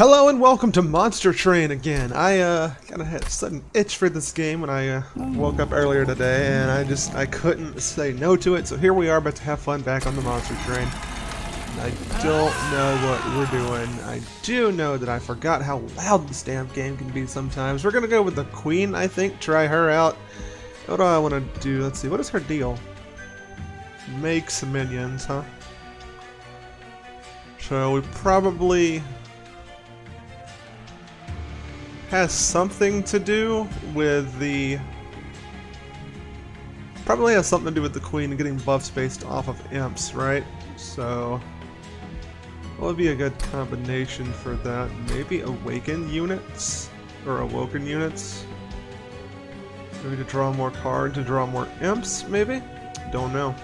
Hello and welcome to Monster Train again. I kind of had a sudden itch for this game when I woke up earlier today, and I couldn't say no to it. So here we are, about to have fun back on the Monster Train. And I don't know what we're doing. I do know that I forgot how loud this damn game can be sometimes. We're gonna go with the Queen, I think. Try her out. What do I want to do? Let's see. What is her deal? Make some minions, huh? So we probably has something to do with the Queen getting buffs based off of imps, right? So what would be a good combination for that? Maybe awaken units or awoken units. Maybe to draw more cards, to draw more imps, maybe? Don't know.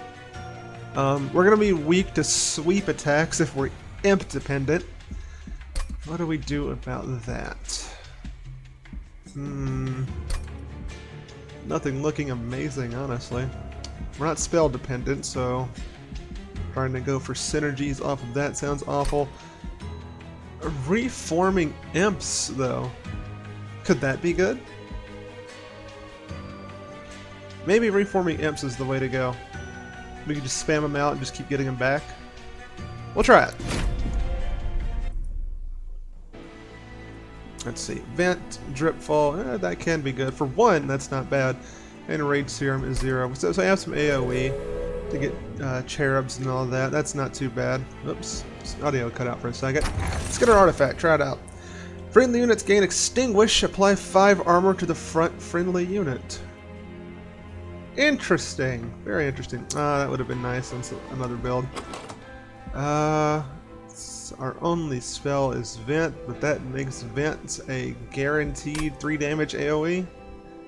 We're gonna be weak to sweep attacks if we're imp dependent. What do we do about that? Nothing looking amazing, honestly. We're not spell dependent, so trying to go for synergies off of that sounds awful. Reforming imps, though. Could that be good? Maybe reforming imps is the way to go. We can just spam them out and just keep getting them back. We'll try it. Let's see, Vent, Dripfall, that can be good. For one, that's not bad. And Rage Serum is 0. So I have some AoE to get cherubs and all that. That's not too bad. Oops, audio cut out for a second. Let's get our artifact, try it out. Friendly units gain Extinguish, apply 5 armor to the front friendly unit. Interesting, very interesting. That would have been nice on another build. Our only spell is Vent, but that makes Vent a guaranteed 3 damage AoE.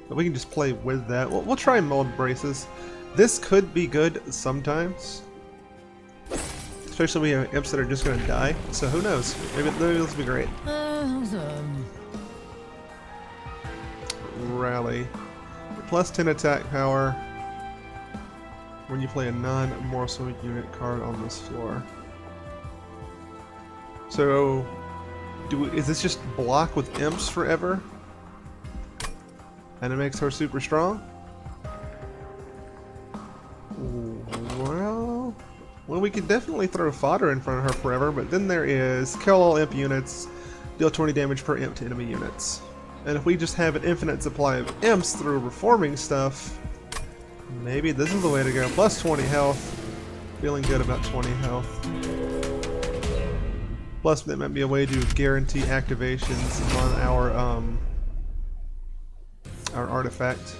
But we can just play with that. We'll try Mold Braces. This could be good sometimes. Especially when we have imps that are just going to die. So who knows? Maybe this will be great. Rally. Plus 10 attack power when you play a non-morsel unit card on this floor. So, is this just block with imps forever? And it makes her super strong? Well, we could definitely throw fodder in front of her forever, but then there is kill all imp units, deal 20 damage per imp to enemy units. And if we just have an infinite supply of imps through reforming stuff, maybe this is the way to go. Plus 20 health. Feeling good about 20 health. Plus, that might be a way to guarantee activations on our artifact.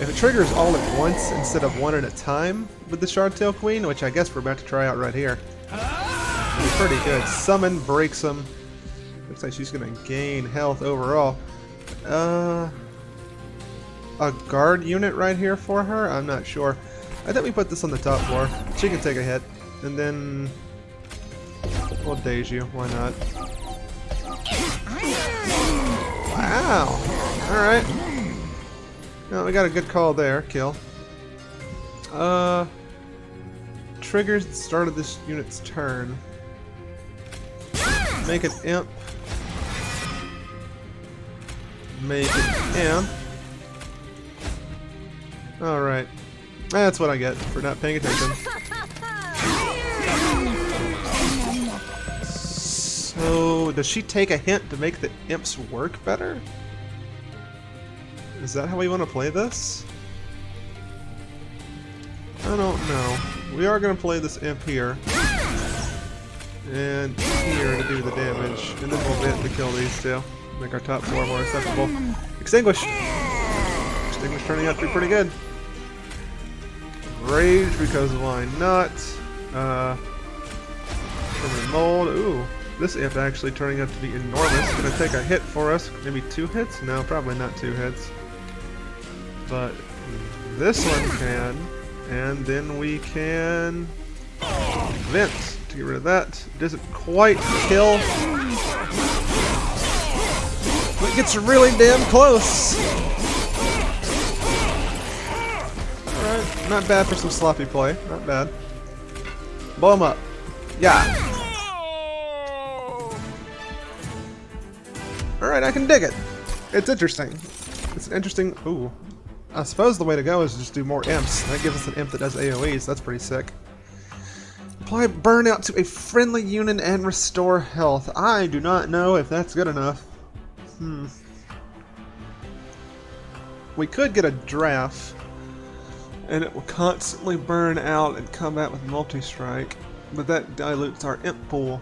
If it triggers all at once instead of one at a time with the Shardtail Queen, which I guess we're about to try out right here, it's pretty good. Summon breaks them. Looks like she's gonna gain health overall. A guard unit right here for her? I'm not sure. I think we put this on the top floor. She can take a hit, and then we'll daze you. Why not? Wow! Alright. No, we got a good call there. Kill. Triggers at the start of this unit's turn. Make an imp. Make an imp. Alright. That's what I get for not paying attention. So, does she take a hint to make the imps work better? Is that how we want to play this? I don't know. We are going to play this imp here. And here to do the damage. And then we'll vent to kill these two. Make our top floor more acceptable. Extinguish! Extinguish turning out to be pretty good. Rage, because why not? Permanent Mold. Ooh. This imp actually turning out to be enormous. Gonna take a hit for us. Maybe 2 hits? No, probably not 2 hits. But this one can. And then we can vent to get rid of that. Doesn't quite kill. But it gets really damn close. Alright, not bad for some sloppy play. Not bad. Blow him up. Yeah. Alright, I can dig it. It's interesting. It's an interesting... Ooh. I suppose the way to go is to just do more imps. That gives us an imp that does AoEs. That's pretty sick. Apply burnout to a friendly unit and restore health. I do not know if that's good enough. We could get a draft, and it will constantly burn out in combat with multi-strike, but that dilutes our imp pool.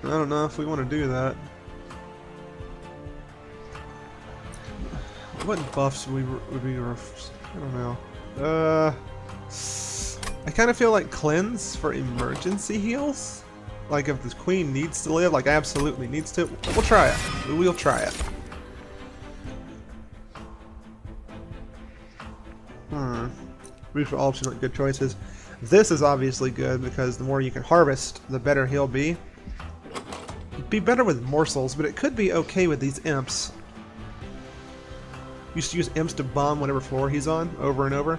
I don't know if we want to do that. What buffs would we I don't know. I kind of feel like cleanse for emergency heals. Like if the queen needs to live, like absolutely needs to. We'll try it. We'll try it. These are all seem like good choices. This is obviously good because the more you can harvest, the better he'll be. It'd be better with morsels, but it could be okay with these imps. Used to use imps to bomb whatever floor he's on over and over.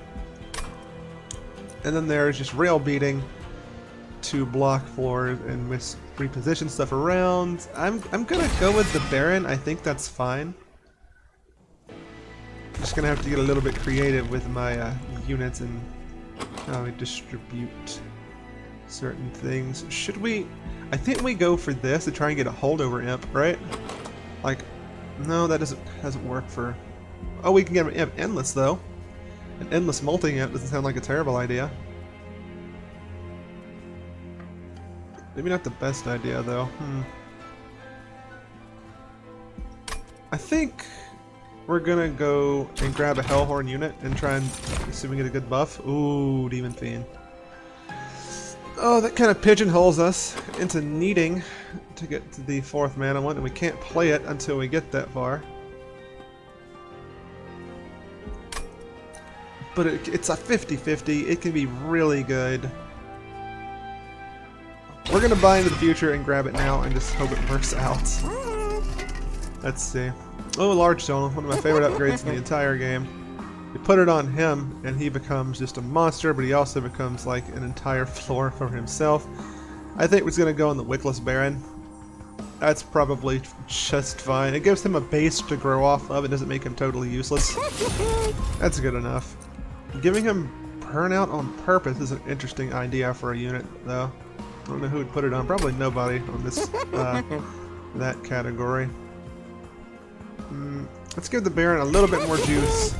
And then there's just rail beating to block floors and reposition stuff around. I'm gonna go with the Baron. I think that's fine. Just gonna have to get a little bit creative with my units and how I distribute certain things. Should we? I think we go for this to try and get a holdover imp, right? Like, no, that doesn't work for. Oh, we can get an imp endless though. An endless multi imp doesn't sound like a terrible idea. Maybe not the best idea though. I think we're gonna go and grab a Hellhorn unit and try and see if we can get a good buff. Ooh, Demon Fiend. Oh, that kind of pigeonholes us into needing to get to the 4th mana one, and we can't play it until we get that far. But it's a 50-50. It can be really good. We're gonna buy into the future and grab it now and just hope it works out. Let's see. Oh, Large Stone, one of my favorite upgrades in the entire game. You put it on him and he becomes just a monster, but he also becomes like an entire floor for himself. I think we're gonna go on the Wickless Baron. That's probably just fine. It gives him a base to grow off of. It doesn't make him totally useless. That's good enough. Giving him burnout on purpose is an interesting idea for a unit, though. I don't know who would put it on. Probably nobody on this that category. Let's give the Baron a little bit more juice.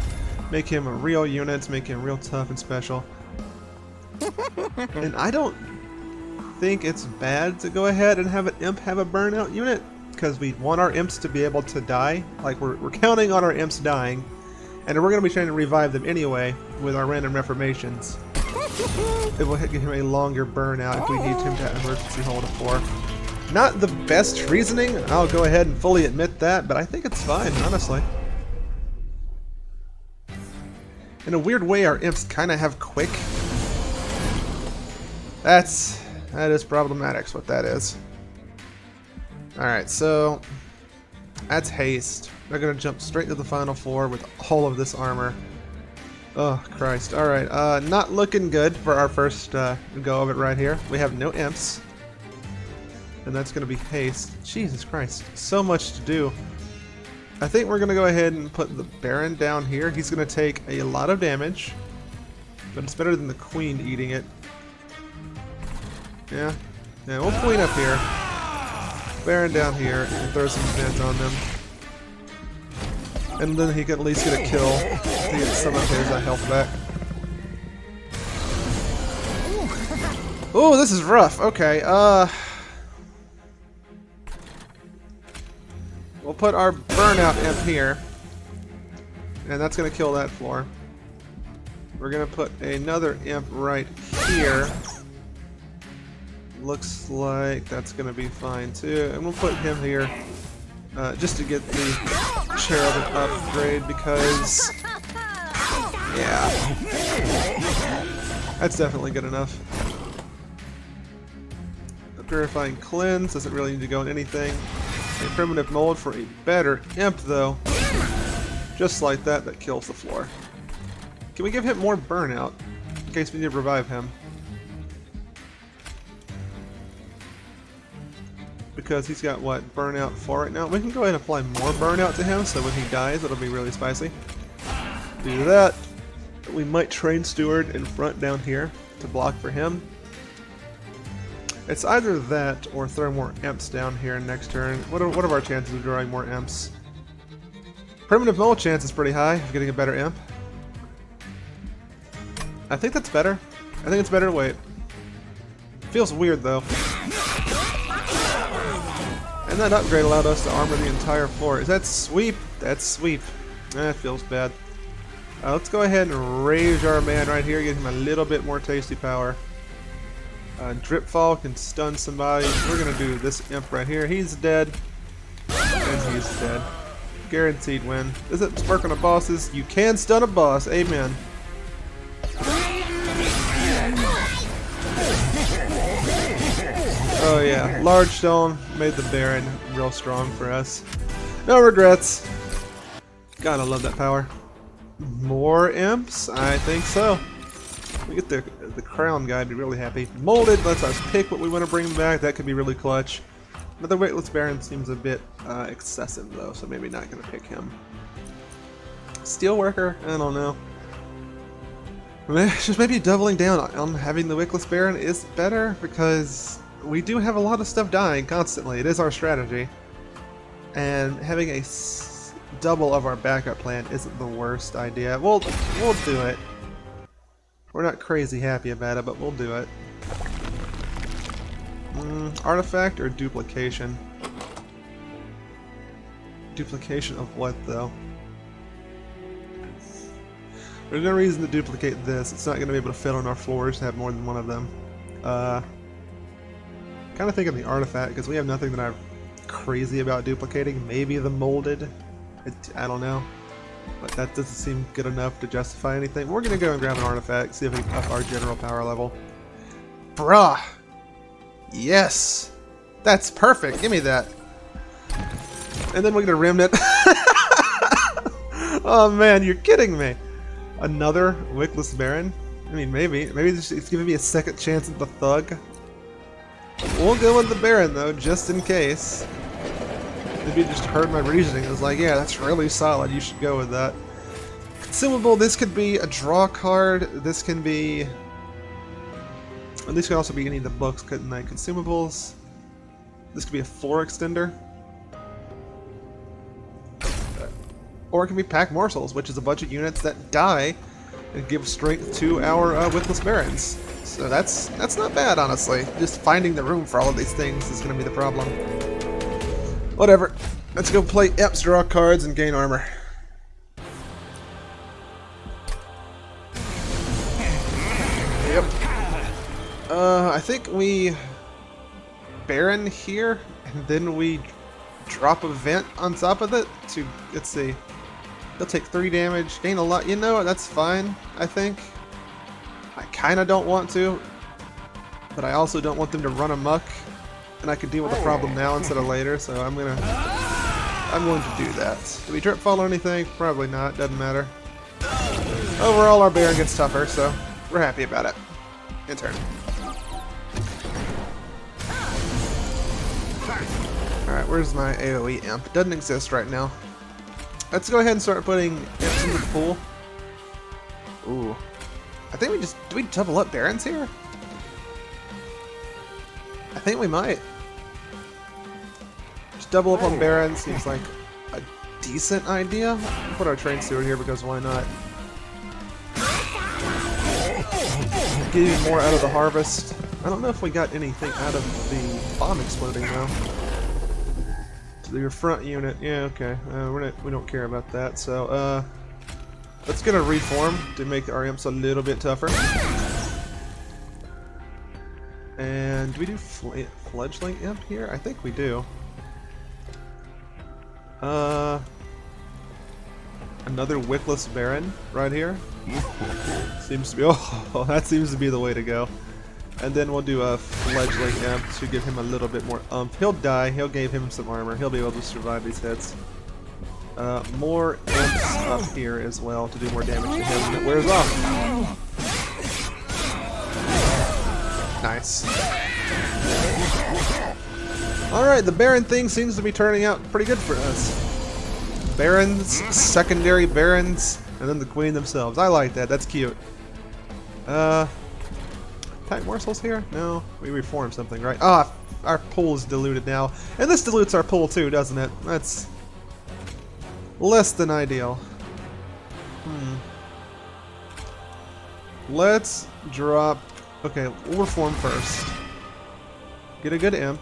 Make him a real unit. Make him real tough and special. And I don't think it's bad to go ahead and have an imp have a burnout unit, because we want our imps to be able to die. Like we're counting on our imps dying, and we're going to be trying to revive them anyway with our random reformations. It will give him a longer burnout if we need him to emergency hold a 4. Not the best reasoning, I'll go ahead and fully admit that, but I think it's fine, honestly. In a weird way, our imps kind of have quick. That is problematic, is what that is. Alright, so that's haste. They're going to jump straight to the final floor with all of this armor. Oh, Christ. Alright, not looking good for our first go of it right here. We have no imps. And that's going to be haste. Jesus Christ. So much to do. I think we're going to go ahead and put the Baron down here. He's going to take a lot of damage. But it's better than the Queen eating it. Yeah. Yeah, we'll Queen up here. Baron down here and throw some vent on them. And then he can at least get a kill to get some of his health back. Oh, this is rough. Okay, we'll put our burnout imp here. And that's going to kill that floor. We're going to put another imp right here. Looks like that's going to be fine too. And we'll put him here just to get the Cherubim upgrade because, yeah, that's definitely good enough. The Purifying Cleanse doesn't really need to go in anything. A primitive mold for a better imp though. Just like that, that kills the floor. Can we give him more burnout in case we need to revive him? because he's got, what, burnout 4 right now. We can go ahead and apply more burnout to him, so when he dies, it'll be really spicy. Do that. We might train Steward in front down here to block for him. It's either that or throw more imps down here next turn. What are our chances of drawing more imps? Primitive Mole chance is pretty high of getting a better imp. I think that's better. I think it's better to wait. Feels weird though. And that upgrade allowed us to armor the entire floor. Is that sweep? That's sweep. That feels bad. Let's go ahead and raise our man right here, get him a little bit more tasty power. Drip Fall can stun somebody. We're gonna do this imp right here. He's dead. And he's dead. Guaranteed win. Is it spark on a bosses? You can stun a boss. Amen. Oh yeah, large stone made the Baron real strong for us. No regrets. God, I love that power. More imps? I think so. We get the crown guy to be really happy. Molded lets us pick what we want to bring back. That could be really clutch. Another weightless Baron seems a bit excessive though, so maybe not gonna pick him. Steelworker? I don't know. Just maybe doubling down on having the Wickless Baron is better because we do have a lot of stuff dying constantly. It is our strategy. And having a double of our backup plan isn't the worst idea. We'll do it. We're not crazy happy about it, but we'll do it. Artifact or duplication? Duplication of what, though? There's no reason to duplicate this. It's not going to be able to fit on our floors to have more than one of them. Kind of thinking the artifact, because we have nothing that I'm crazy about duplicating. Maybe the molded. I don't know. But that doesn't seem good enough to justify anything. We're going to go and grab an artifact, see if we can up our general power level. Bruh! Yes! That's perfect! Give me that! And then we're going to remnant. Oh man, you're kidding me! Another Wickless Baron? I mean, maybe it's giving me a second chance at the Thug. We'll go with the Baron though, just in case. Maybe you just heard my reasoning. It was like, yeah, that's really solid. You should go with that. Consumable. This could be a draw card. This can be. And these could also be any of the books, couldn't they? Consumables. This could be a floor extender. Or it can be pack morsels, which is a bunch of units that die and give strength to our Wickless Barons. So that's not bad, honestly. Just finding the room for all of these things is going to be the problem. Whatever. Let's go play Eps, draw cards, and gain armor. Yep. I think we Baron here, and then we drop a vent on top of it to, let's see. He'll take 3 damage, gain a lot. You know what? That's fine, I think. I kind of don't want to, but I also don't want them to run amok, and I can deal with the problem now instead of later. So I'm going to do that. Do we drip fall or anything? Probably not. Doesn't matter. Overall, our Baron gets tougher, so we're happy about it. In turn. Alright, where's my AoE imp? Doesn't exist right now. Let's go ahead and start putting imps into the pool. Ooh. I think we just... Do we double up Barons here? I think we might. Just double up on Barons seems like a decent idea. We'll put our train steward here because why not? Get even more out of the harvest. I don't know if we got anything out of the bomb exploding though. To your front unit, yeah, okay. We don't care about that. So let's get a reform to make our imps a little bit tougher. And do we do fledgling imp here? I think we do. Another Wickless Baron right here. Seems to be, oh, that seems to be the way to go. And then we'll do a fledgling imp to give him a little bit more umph. He'll die, he'll give him some armor, he'll be able to survive these hits. More imps up here as well to do more damage to him when it wears off. Nice. Alright, the Baron thing seems to be turning out pretty good for us. Barons, secondary Barons, and then the Queen themselves. I like that, that's cute. Pack morsels here? No, we reformed something, right? Ah, our pool is diluted now. And this dilutes our pool too, doesn't it? That's less than ideal. Let's drop... Okay, we'll reform first. Get a good imp.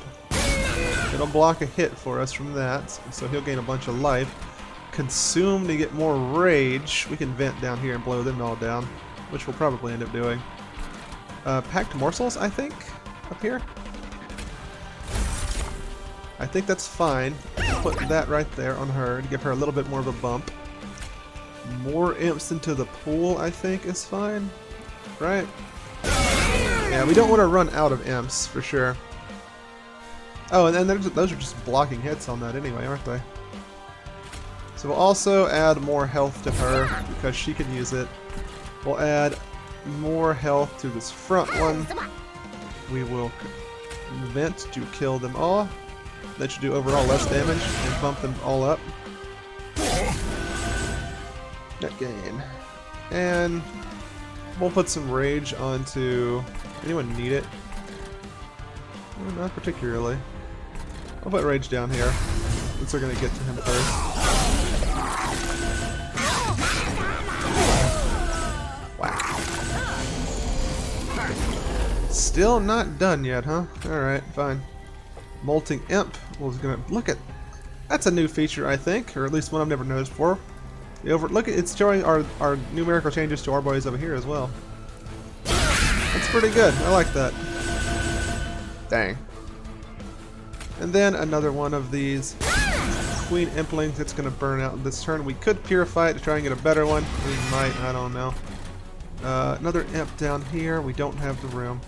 It'll block a hit for us from that, so he'll gain a bunch of life. Consume to get more rage. We can vent down here and blow them all down, which we'll probably end up doing. Packed morsels, I think, up here. I think that's fine. Put that right there on her to give her a little bit more of a bump. More imps into the pool, I think, is fine. Right? Yeah, we don't want to run out of imps, for sure. Oh, and then those are just blocking hits on that anyway, aren't they? So we'll also add more health to her, because she can use it. We'll add more health to this front one. We will vent to kill them all. That should do overall less damage and bump them all up. Net gain. And we'll put some rage onto... Anyone need it? Well, not particularly. I'll put rage down here, since we're going to get to him first. Wow. Still not done yet, huh? Alright, fine. Molting Imp was going to... Look at... That's a new feature, I think, or at least one I've never noticed before. Look at, it's showing our numerical changes to our boys over here as well. That's pretty good. I like that. Dang. And then another one of these Queen Implings that's going to burn out this turn. We could purify it to try and get a better one. We might, I don't know. Another Imp down here. We don't have the room.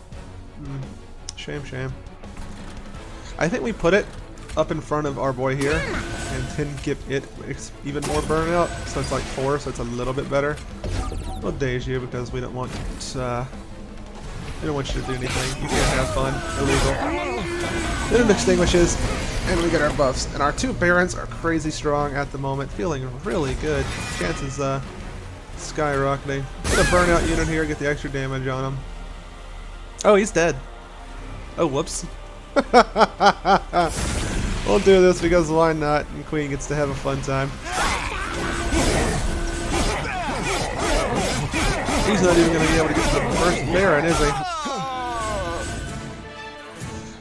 Shame, shame. I think we put it up in front of our boy here and then give it even more burnout. So it's like 4, so it's a little bit better. We'll daze you because we don't want you to do anything. You can't have fun. Illegal. Then it extinguishes, and we get our buffs. And our 2 Barons are crazy strong at the moment, feeling really good. Chances skyrocketing. Get a burnout unit here, get the extra damage on him. Oh, he's dead. Oh, whoops. We'll do this because why not? And Queen gets to have a fun time. He's not even going to be able to get to the first Baron, is he?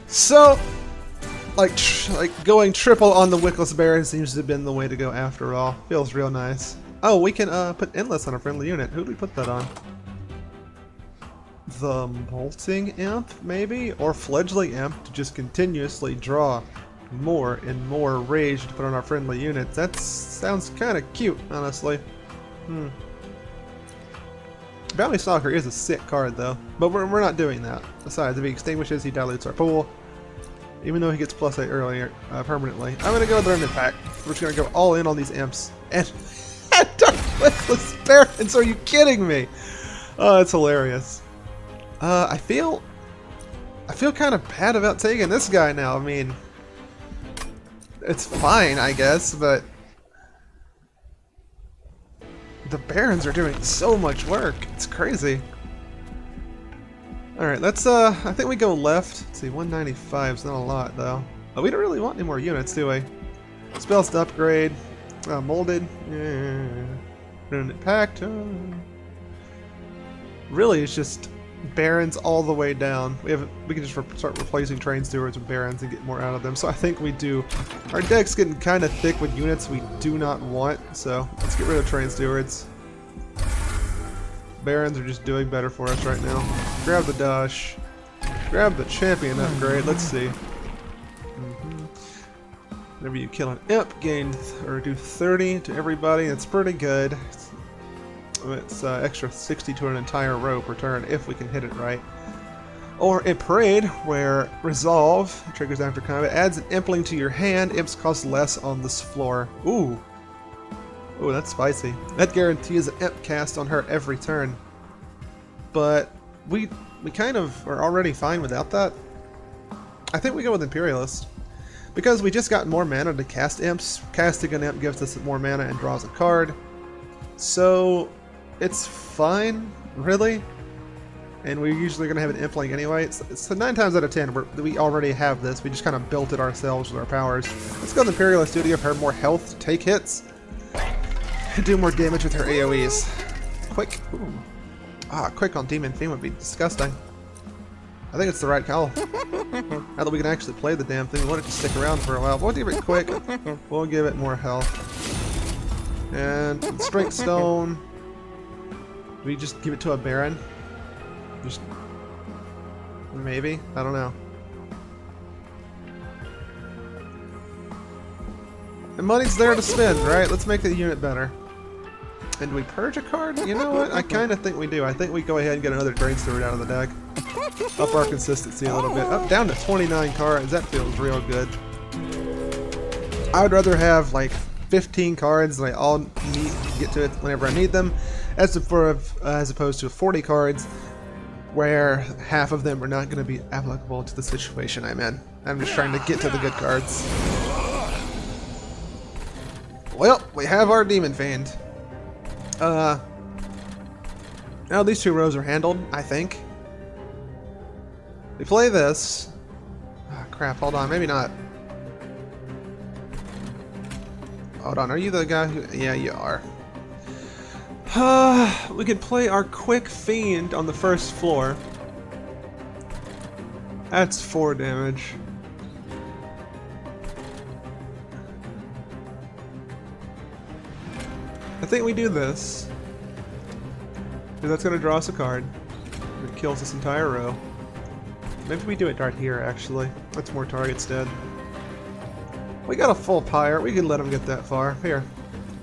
So, like going triple on the Wickless Baron seems to have been the way to go after all. Feels real nice. Oh, we can put Endless on a friendly unit. Who do we put that on? The Molting Imp, maybe? Or Fledgling Imp to just continuously draw more and more rage to put on our friendly units. That sounds kind of cute, honestly. Bounty Stalker is a sick card, though. But we're not doing that. Besides, if he extinguishes, he dilutes our pool. Even though he gets +8 earlier, permanently. I'm going to go with the Remnant Pack. We're just going to go all in on these imps. And Dark Wickless Barons, are you kidding me? Oh, that's hilarious. I feel kind of bad about taking this guy now. I mean, it's fine, I guess, but the Barons are doing so much work. It's crazy. Alright, let's, I think we go left. Let's see, 195 is not a lot, though. Oh, we don't really want any more units, do we? Spells to upgrade. Molded. Yeah. Remnant Pact. Really, it's just Barons all the way down. We can just start replacing Train Stewards with Barons and get more out of them. So I think we do. Our deck's getting kind of thick with units we do not want. So let's get rid of Train Stewards. Barons are just doing better for us right now. Grab the Dash. Grab the Champion upgrade. Let's see. Whenever you kill an imp, gain or do 30 to everybody. That's pretty good. It's extra 60 to an entire row per turn if we can hit it right. Or a Parade, where Resolve triggers after combat, adds an Impling to your hand. Imps cost less on this floor. Ooh. Ooh, that's spicy. That guarantees an imp cast on her every turn. But we kind of are already fine without that. I think we go with Imperialist. Because we just got more mana to cast imps. Casting an imp gives us more mana and draws a card. So it's fine, really. And we're usually going to have an imp link anyway. So 9 times out of 10, we already have this. We just kind of built it ourselves with our powers. Let's go to the Imperial to give her more health to take hits. And do more damage with her AoEs. Quick. Ooh. Quick on Demon Fiend would be disgusting. I think it's the right call. Now that we can actually play the damn thing, we want it to stick around for a while. We'll give it quick. We'll give it more health. And Strength Stone. Do we just give it to a Baron? Just maybe? I don't know. And money's there to spend, right? Let's make the unit better. And do we purge a card? You know what? I kind of think we do. I think we go ahead and get another Drain Steward out of the deck. Up our consistency a little bit. Up down to 29 cards. That feels real good. I would rather have like 15 cards that I all get to it whenever I need them, as opposed to 40 cards where half of them are not going to be applicable to the situation I'm in. I'm just trying to get to the good cards. Well, we have our Demon Fiend. Now these 2 rows are handled, I think. We play this. Oh, crap, hold on, maybe not. Hold on, are you the guy who... Yeah, you are. We could play our quick Fiend on the first floor. That's 4 damage. I think we do this. Because that's going to draw us a card. It kills this entire row. Maybe we do it right here, actually. That's more targets dead. We got a full pyre. We can let him get that far. Here.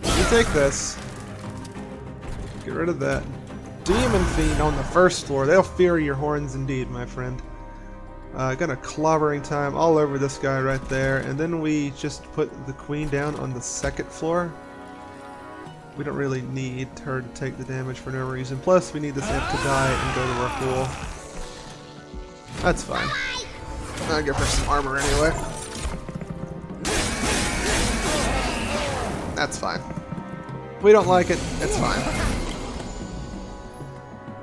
You take this. Get rid of that. Demon Fiend on the first floor. They'll fear your horns indeed, my friend. Got a clobbering time all over this guy right there. And then we just put the Queen down on the second floor. We don't really need her to take the damage for no reason. Plus, we need this imp to die and go to our pool. That's fine. I'll give her some armor anyway. That's fine. We don't like it, it's fine.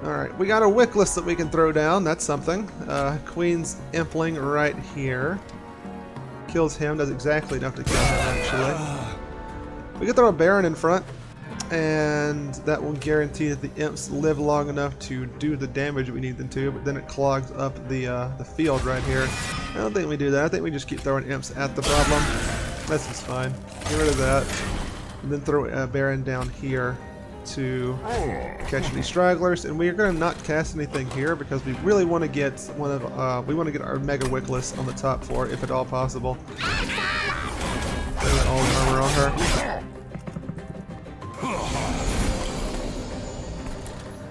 Alright, we got a Wickless that we can throw down, that's something. Queen's Impling right here. Kills him, does exactly enough to kill him actually. We can throw a Baron in front, and that will guarantee that the imps live long enough to do the damage we need them to, but then it clogs up the field right here. I don't think we do that. I think we just keep throwing imps at the problem. This is fine. Get rid of that. And then throw a Baron down here to catch any stragglers, and we are going to not cast anything here because we really want to get we want to get our Mega Wickless on the top floor if at all possible. All the armor on her.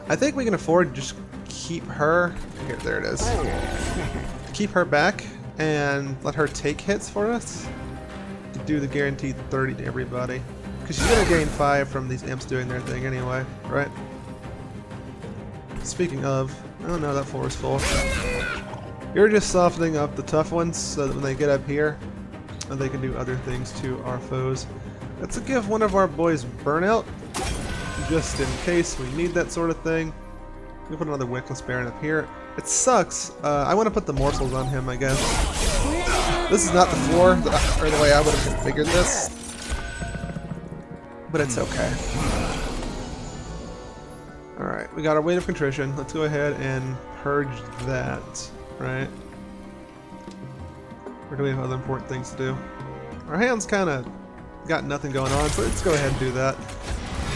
I think we can afford to just keep her... Here, there it is. Keep her back and let her take hits for us to do the guaranteed 30 to everybody. Because she's going to gain 5 from these imps doing their thing anyway, right? Speaking of... Oh no, that floor is full. You're just softening up the tough ones so that when they get up here, they can do other things to our foes. Let's give one of our boys Burnout, just in case we need that sort of thing. We'll put another Wickless Baron up here. It sucks. I want to put the morsels on him, I guess. This is not the floor, or the way I would have configured this. But it's okay. Alright, we got our Weight of Contrition. Let's go ahead and purge that, right? Or do we have other important things to do? Our hand's kind of got nothing going on, so let's go ahead and do that.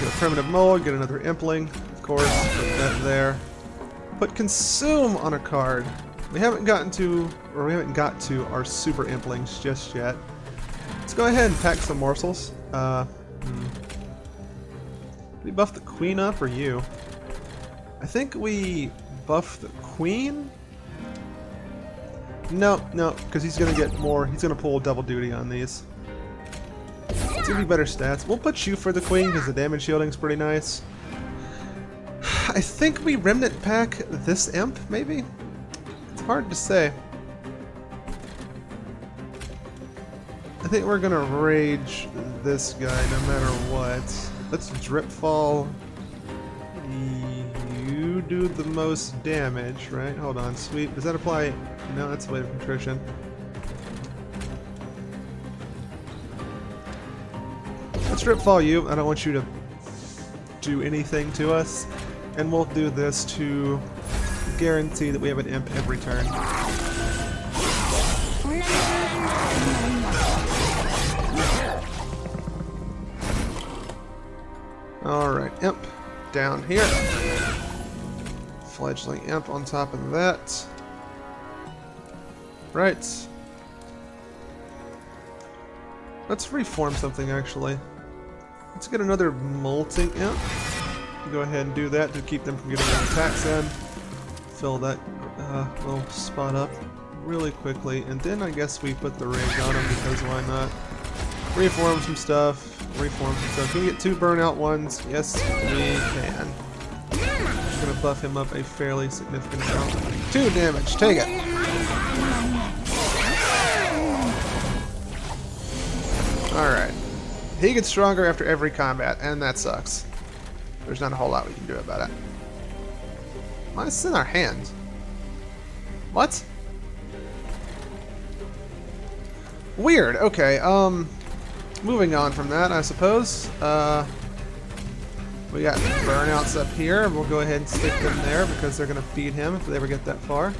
Get a Primitive Mold, get another Impling, of course, put that there. Put Consume on a card. We haven't got to our Super Implings just yet. Let's go ahead and pack some morsels. Did we buff the Queen up or you? I think we buff the Queen? No, because he's gonna get more. He's gonna pull double duty on these. It's gonna be better stats. We'll put you for the Queen because the damage shielding's pretty nice. I think we Remnant pack this imp, maybe? It's hard to say. think we're gonna rage this guy no matter what. Let's drip fall. You do the most damage, right? Hold on, sweep. Does that apply? No, that's a way of contrition. Let's drip fall you. I don't want you to do anything to us. And we'll do this to guarantee that we have an imp every turn. Alright, imp down here. Fledgling imp on top of that. Right. Let's reform something actually. Let's get another molting imp. Go ahead and do that to keep them from getting their attacks in. Fill that little spot up really quickly, and then I guess we put the rage on him because why not? Reform some stuff. Reform some stuff. Can we get 2 burnout ones? Yes, we can. Just gonna buff him up a fairly significant amount. 2 damage. Take it. Alright. He gets stronger after every combat, and that sucks. There's not a whole lot we can do about it. Why is this in our hand? What? Weird. Okay, moving on from that, I suppose. We got burnouts up here. We'll go ahead and stick them there because they're gonna feed him if they ever get that far.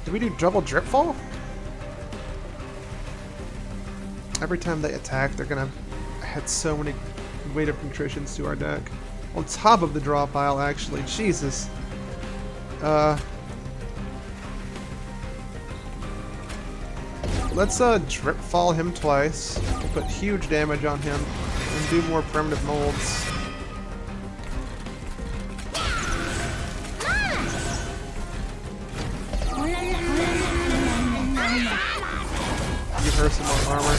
Did we do double drip fall? Every time they attack, they're gonna add so many weight of contritions to our deck. On top of the draw pile, actually. Jesus. Let's drip fall him twice. We'll put huge damage on him and do more primitive molds. Give her some more armor.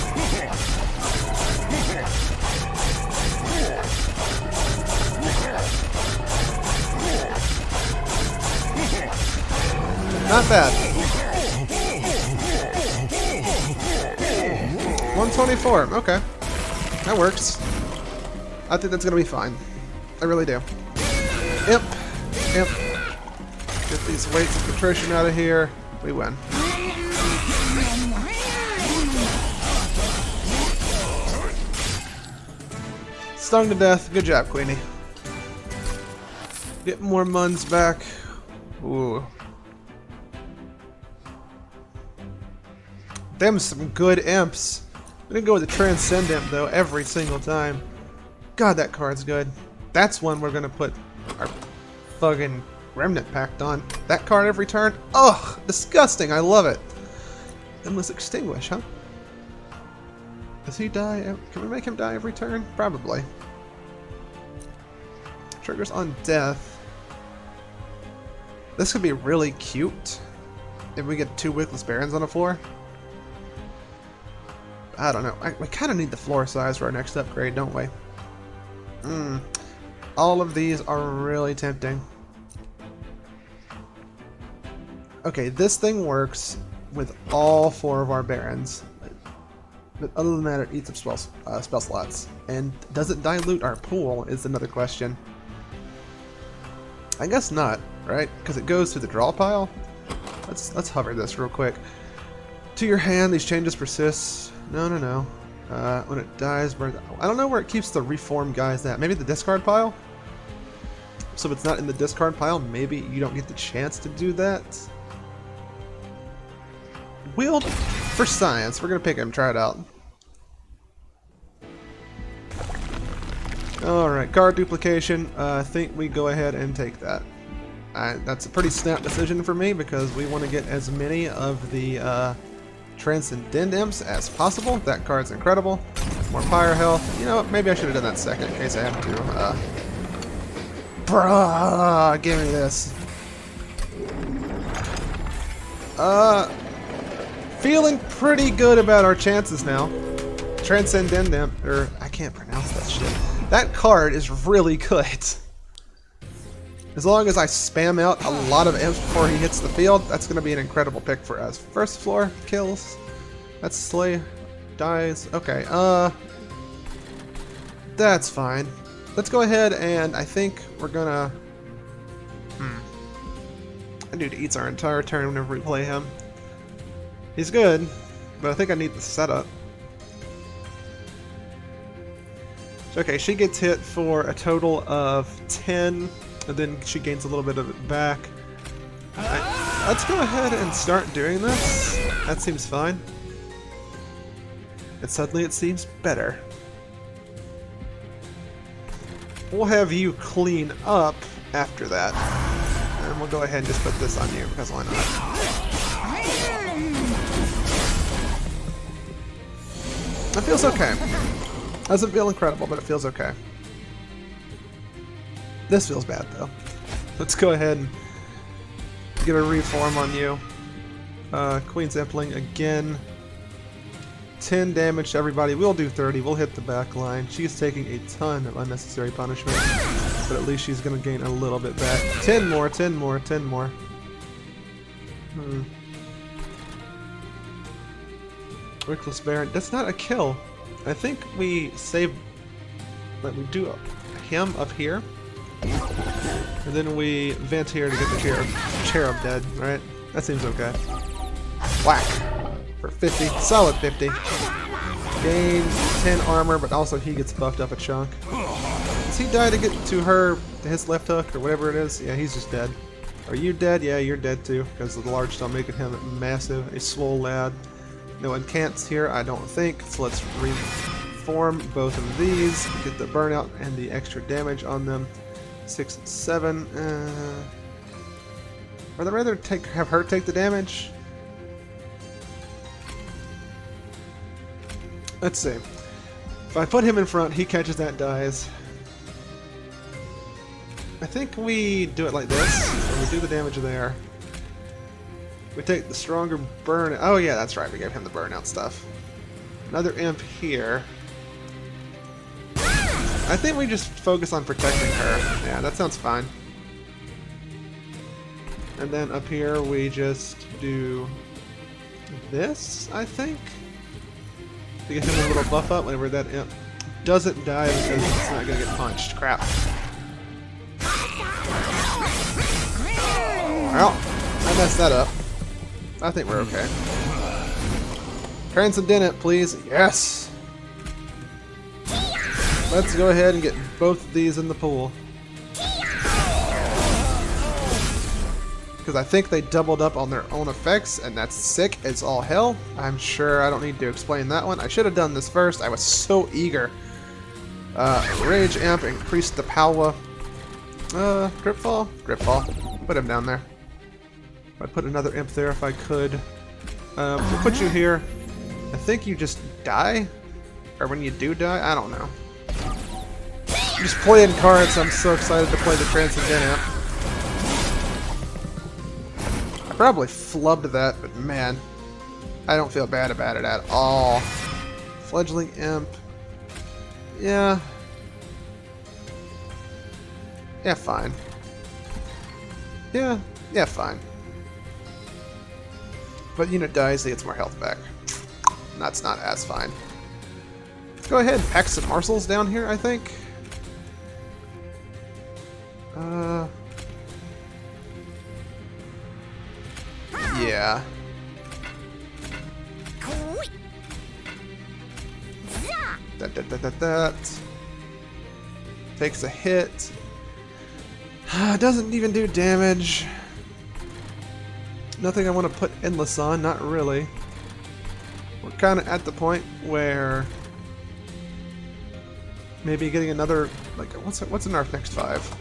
Not bad. 124. Okay. That works. I think that's going to be fine. I really do. Imp. Imp. Get these weights of contrition out of here. We win. Stung to death. Good job, Queenie. Get more muns back. Ooh. Them some good imps. I'm gonna go with the Transcend Imp though every single time. God, that card's good. That's one we're gonna put our fucking Remnant Pact on. That card every turn? Ugh! Disgusting! I love it! Endless Extinguish, huh? Does he die? Can we make him die every turn? Probably. Triggers on death. This could be really cute if we get 2 Wickless Barons on the floor. I don't know. We kind of need the floor size for our next upgrade, don't we? All of these are really tempting. Okay, this thing works with all 4 of our Barons. But other than that, it eats up spell slots. And does it dilute our pool is another question. I guess not, right? Because it goes to the draw pile. Let's hover this real quick. To your hand, these changes persist. No. When it dies, I don't know where it keeps the reform guys at. Maybe the discard pile? So if it's not in the discard pile, maybe you don't get the chance to do that. Wield for science. We're going to pick him, try it out. Alright, card duplication. I think we go ahead and take that. That's a pretty snap decision for me because we want to get as many of the Transcendent Imps as possible. That card's incredible. More Pyre health. You know what? Maybe I should have done that second in case I have to. Bruh, give me this. Feeling pretty good about our chances now. Transcendent Imp, or I can't pronounce that shit. That card is really good. As long as I spam out a lot of imps before he hits the field, that's going to be an incredible pick for us. First floor kills. Let's slay dies. Okay, that's fine. Let's go ahead and I think we're gonna... That dude eats our entire turn whenever we play him. He's good, but I think I need the setup. Okay, she gets hit for a total of 10, and then she gains a little bit of it back. Let's go ahead and start doing this. That seems fine. And suddenly it seems better. We'll have you clean up after that. And we'll go ahead and just put this on you, because why not? That feels okay. Doesn't feel incredible, but it feels okay. This feels bad, though. Let's go ahead and get a reform on you. Queen's Impling again. 10 damage to everybody. We'll do 30. We'll hit the back line. She's taking a ton of unnecessary punishment, but at least she's going to gain a little bit back. 10 more, 10 more, 10 more. Reckless Baron. That's not a kill. I think we save... Like, we do him up here. And then we vent here to get the cherub dead, right? That seems okay. Whack! For 50. Solid 50. Gain 10 armor, but also he gets buffed up a chunk. Does he die to get to her, to his left hook, or whatever it is? Yeah, he's just dead. Are you dead? Yeah, you're dead too, because of the large stone making him massive. A swole lad. No incants here, I don't think. So let's reform both of these. Get the burnout and the extra damage on them. 6 and 7. Would I rather have her take the damage? Let's see. If I put him in front, he catches that, dies. I think we do it like this. We do the damage there. We take the stronger burn. Oh yeah, that's right. We gave him the burnout stuff. Another imp here. I think we just focus on protecting her. Yeah, that sounds fine. And then up here we just do this, I think. To get him a little buff up whenever that imp doesn't die because it's not going to get punched. Crap. Well, I messed that up. I think we're okay. Transcendent, please. Yes! Let's go ahead and get both of these in the pool. Because I think they doubled up on their own effects, and that's sick as all hell. I'm sure I don't need to explain that one. I should have done this first. I was so eager. Rage Amp increased the power. Gripfall? Gripfall. Put him down there. I'd put another imp there if I could. We'll put you here. I think you just die? Or when you do die? I don't know. I'm just playing cards. I'm so excited to play the Transcendent Imp. I probably flubbed that, but man, I don't feel bad about it at all. Fledgling Imp. Yeah. Yeah, fine. Yeah, fine. But unit dies, he gets more health back. That's not as fine. Let's go ahead and pack some morsels down here, I think. Yeah. That. Takes a hit. Doesn't even do damage. Nothing I want to put endless on, not really. We're kind of at the point where maybe getting another, like, what's in our next 5?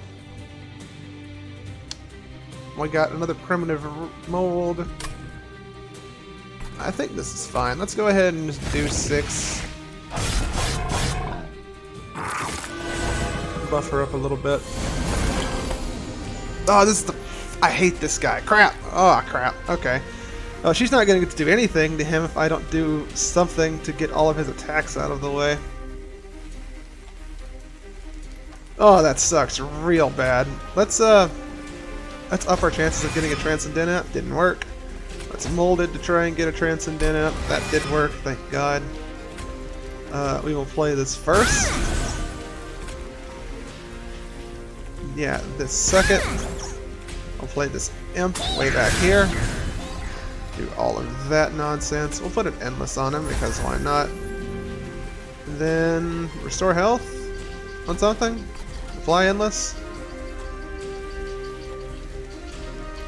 We got another primitive mold. I think this is fine. Let's go ahead and just do 6. Buff her up a little bit. Oh, this is the... I hate this guy. Crap. Oh, crap. Okay. Oh, she's not going to get to do anything to him if I don't do something to get all of his attacks out of the way. Oh, that sucks real bad. Let's up our chances of getting a Transcendent Imp. Didn't work. Let's mold it to try and get a Transcendent Imp. That did work, thank God. We will play this first. Yeah, this second. I'll play this imp way back here. Do all of that nonsense. We'll put an endless on him because why not? Then restore health on something. Fly endless.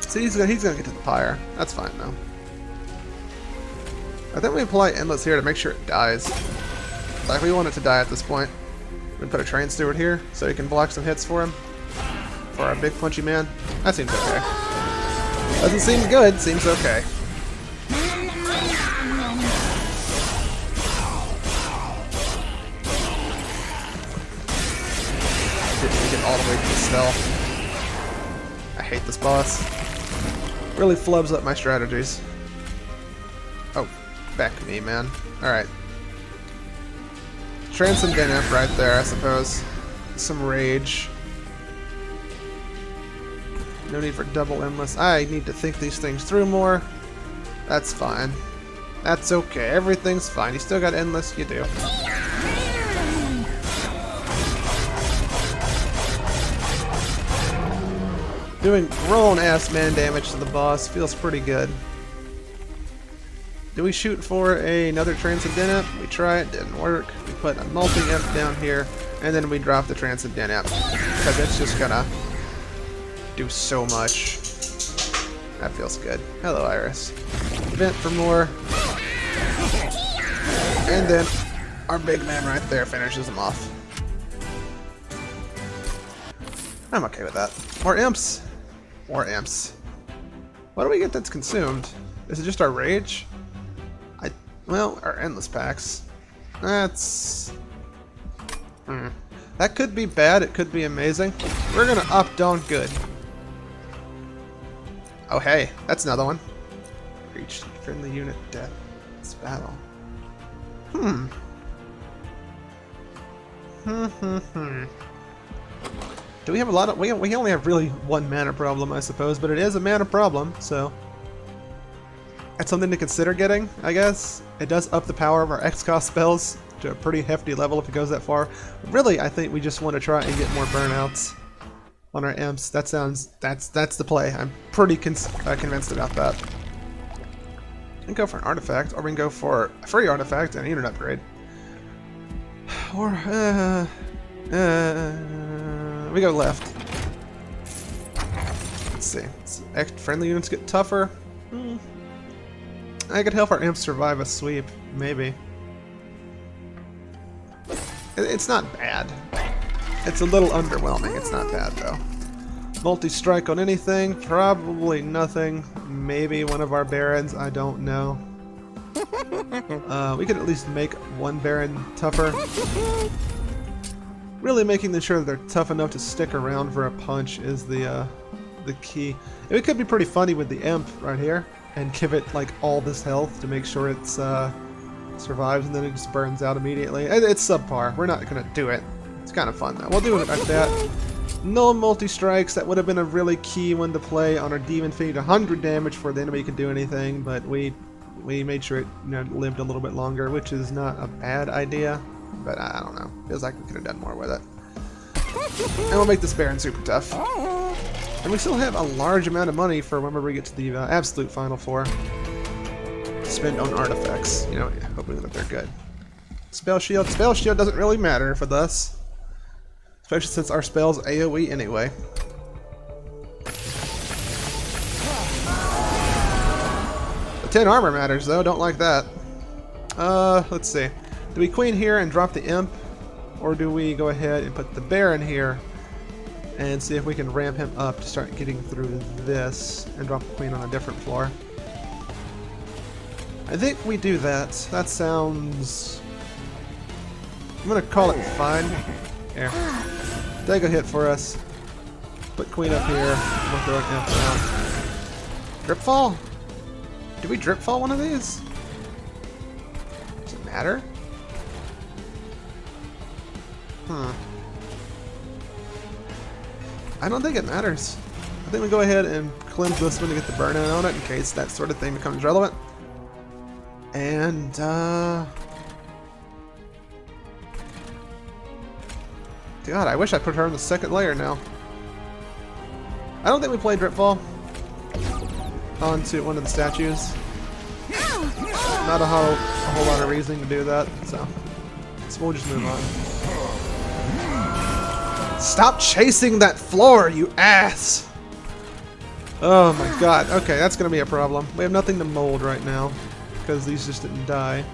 See, he's gonna get to the pyre. That's fine though. I think we apply endless here to make sure it dies. Like we want it to die at this point. We put a train steward here so he can block some hits for him. For our big punchy man. That seems okay. Doesn't seem good, seems okay. Didn't get all the way to the spell. I hate this boss. Really flubs up my strategies. Oh, back me, man. Alright. Transcendent Imp right there, I suppose. Some rage. No need for double endless. I need to think these things through more. That's fine. That's okay. Everything's fine. You still got endless? You do. Doing grown-ass man damage to the boss feels pretty good. Do we shoot for another Transcendent Imp? We try it, didn't work. We put a multi-imp down here, and then we drop the Transcendent Imp. Because it's just gonna do so much. That feels good. Hello, Iris. Vent for more. And then our big man right there finishes him off. I'm okay with that. More imps. More imps. What do we get that's consumed? Is it just our rage? Well, our endless packs. That's... That could be bad, it could be amazing. We're gonna opt on good. Oh hey, that's another one. Reach friendly unit death. It's battle. Do we have a lot of... We only have really one mana problem, I suppose, but it is a mana problem, so... That's something to consider getting, I guess. It does up the power of our X-cost spells to a pretty hefty level if it goes that far. Really, I think we just want to try and get more burnouts on our imps. That sounds... That's the play. I'm pretty convinced about that. We can go for an artifact, or we can go for a free artifact and a unit upgrade. Or, we go left. Let's see. Friendly units get tougher. I could help our imps survive a sweep, maybe. It's not bad. It's a little underwhelming. It's not bad, though. Multi-strike on anything? Probably nothing. Maybe one of our barons. I don't know. We could at least make one baron tougher. Really making sure that they're tough enough to stick around for a punch is the key. It could be pretty funny with the imp right here, and give it like all this health to make sure it survives, and then it just burns out immediately. It's subpar. We're not gonna do it. It's kind of fun though. We'll do it like that. No multi-strikes. That would have been a really key one to play on our demon feed. 100 damage before the enemy could do anything, but we made sure it lived a little bit longer, which is not a bad idea. But I don't know. Feels like we could have done more with it. And we'll make this Baron super tough. And we still have a large amount of money for whenever we get to the absolute final four. Spend on artifacts, hoping that they're good. Spell shield. Spell shield doesn't really matter for us. Especially since our spell's AoE anyway. The 10 armor matters though, don't like that. Let's see. Do we queen here and drop the imp? Or do we go ahead and put the baron here and see if we can ramp him up to start getting through this and drop the queen on a different floor? I think we do that. That sounds... I'm gonna call it fine. Here. Take a hit for us. Put queen up here. We'll throw an imp down. Dripfall? Did we dripfall one of these? Does it matter? I don't think it matters. I think we go ahead and cleanse this one to get the burnout on it in case that sort of thing becomes relevant. And, God, I wish I put her in the second layer now. I don't think we played Dripfall onto one of the statues. Not a whole lot of reasoning to do that, so we'll just move on. Stop chasing that floor, you ass! Oh my god. Okay, that's gonna be a problem. We have nothing to mold right now because these just didn't die.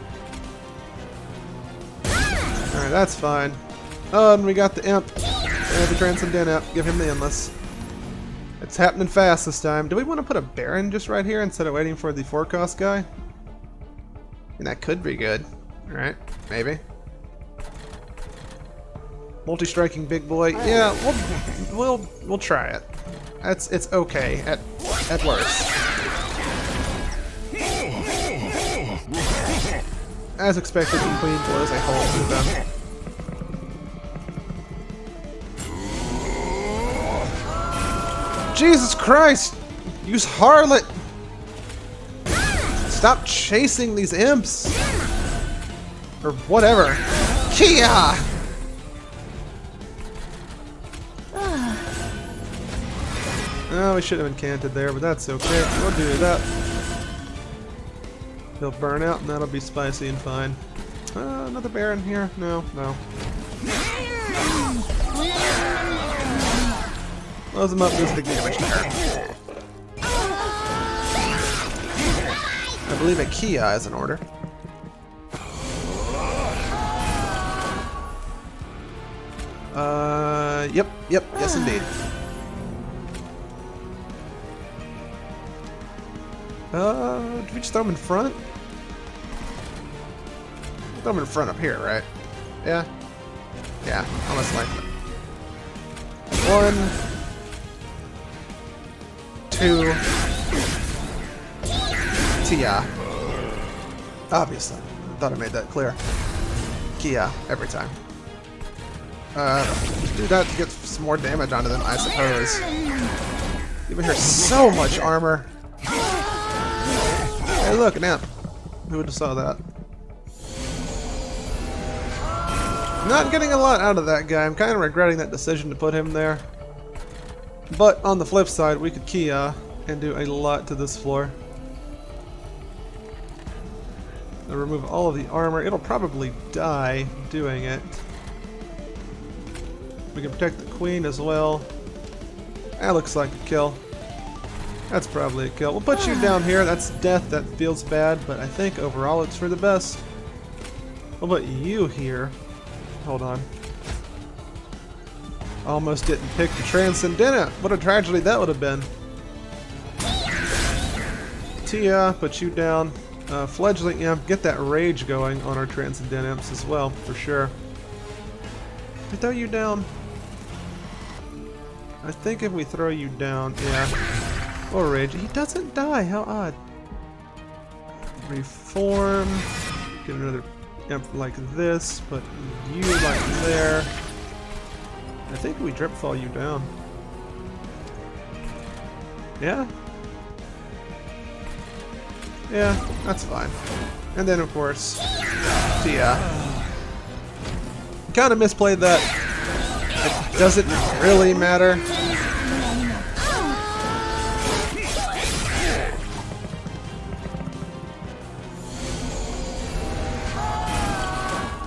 Alright, that's fine. Oh, and we got the imp. The Transcendent imp. Give him the endless. It's happening fast this time. Do we want to put a Baron just right here instead of waiting for the 4-cost guy? And that could be good. Alright, maybe. Multi-striking big boy. Yeah, we'll try it. It's okay at worst. As expected, the Queen blows a hole through them. Jesus Christ! Use Harlot! Stop chasing these imps! Or whatever. Kia! Oh, we should have incanted there, but that's okay. We'll do that. He'll burn out, and that'll be spicy and fine. Another Baron here? No. Close him up, does big damage to her. I believe a Kia is in order. Yep, yes indeed. Did we just throw him in front? Throw him in front up here, right? Yeah? Yeah, almost likely. 1, 2, Tia. Obviously. I thought I made that clear. Kia, every time. Do that to get some more damage onto them, I suppose. Giving her so much armor. Hey look, an imp. Who would have saw that? Not getting a lot out of that guy. I'm kind of regretting that decision to put him there. But on the flip side, we could Kia and do a lot to this floor. I'll remove all of the armor. It'll probably die doing it. We can protect the Queen as well. That looks like a kill. That's probably a kill. We'll put you down here. That's death. That feels bad, but I think overall it's for the best. We'll put you here. Hold on. Almost didn't pick the Transcendent. What a tragedy that would have been. Tia, put you down. Fledgling Imp, get that rage going on our Transcendent Imps as well, for sure. If we throw you down... I think if we throw you down, yeah. Or rage. He doesn't die, how odd. Reform. Get another imp like this, put you like there. I think we drip fall you down. Yeah? Yeah, that's fine. And then of course, Tia. Kind of misplayed that. It doesn't really matter.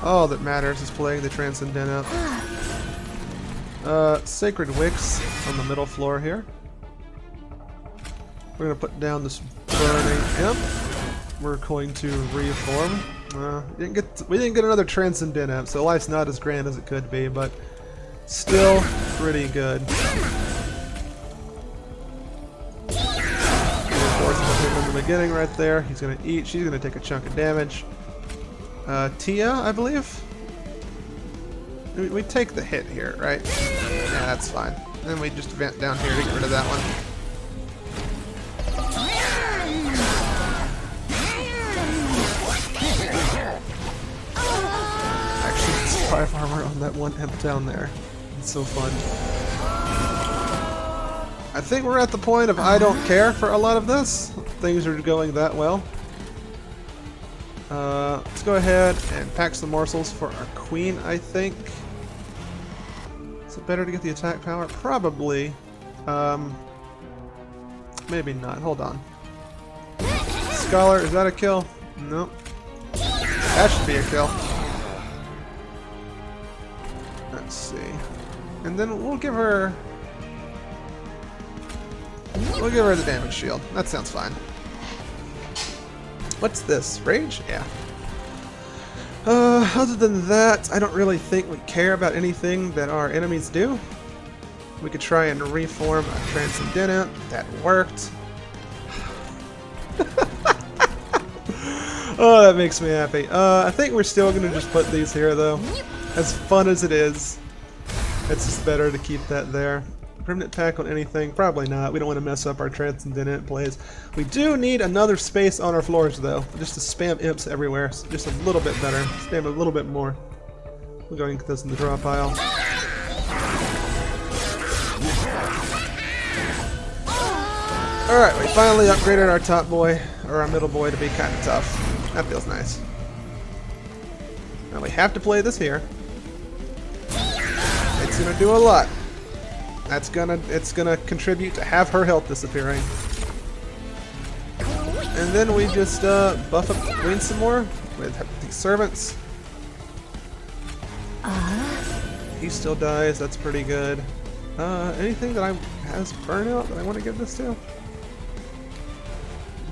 All that matters is playing the Transcendent. Sacred Wicks on the middle floor here. We're gonna put down this burning imp. We're going to reform. We didn't get another Transcendent imp, so life's not as grand as it could be, but still pretty good. In the beginning, right there, he's gonna eat. She's gonna take a chunk of damage. Tia, I believe. We take the hit here, right? Yeah, that's fine. Then we just vent down here to get rid of that one. Actually, it's 5 armor on that one imp down there. It's so fun. I think we're at the point of I don't care for a lot of this. Things are going that well. Let's go ahead and pack some morsels for our Queen, I think. Is it better to get the attack power? Probably. Maybe not. Hold on. Scholar, is that a kill? Nope. That should be a kill. Let's see. And then we'll give her... We'll give her the damage shield. That sounds fine. What's this? Rage? Yeah. Other than that, I don't really think we care about anything that our enemies do. We could try and reform a Transcendent. That worked. Oh, that makes me happy. I think we're still going to just put these here, though. As fun as it is, it's just better to keep that there. Permanent pack on anything? Probably not. We don't want to mess up our Transcendent plays. We do need another space on our floors, though. Just to spam imps everywhere. Just a little bit better. Spam a little bit more. We'll go and get this in the draw pile. Alright, we finally upgraded our top boy, or our middle boy, to be kind of tough. That feels nice. Now we have to play this here. It's gonna do a lot. It's gonna contribute to have her health disappearing. And then we just buff up the queen some more with the servants. He still dies, that's pretty good. Anything that has burnout that I want to give this to?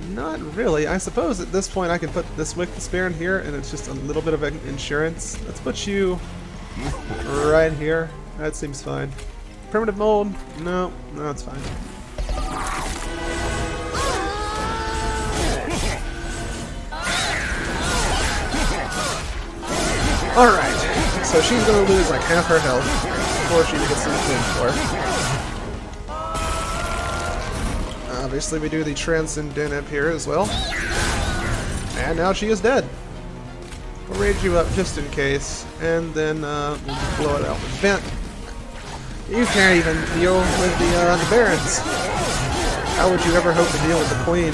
Not really. I suppose at this point I can put this Wick the Spear in here and it's just a little bit of insurance. Let's put you right here. That seems fine. Primitive mold? No, it's fine. Alright, so she's gonna lose like half her health before she gets to the queen floor. Obviously we do the Transcendent up here as well. And now she is dead. We'll raid you up just in case, and then we'll blow it out with vent. You can't even deal with the barons. How would you ever hope to deal with the queen?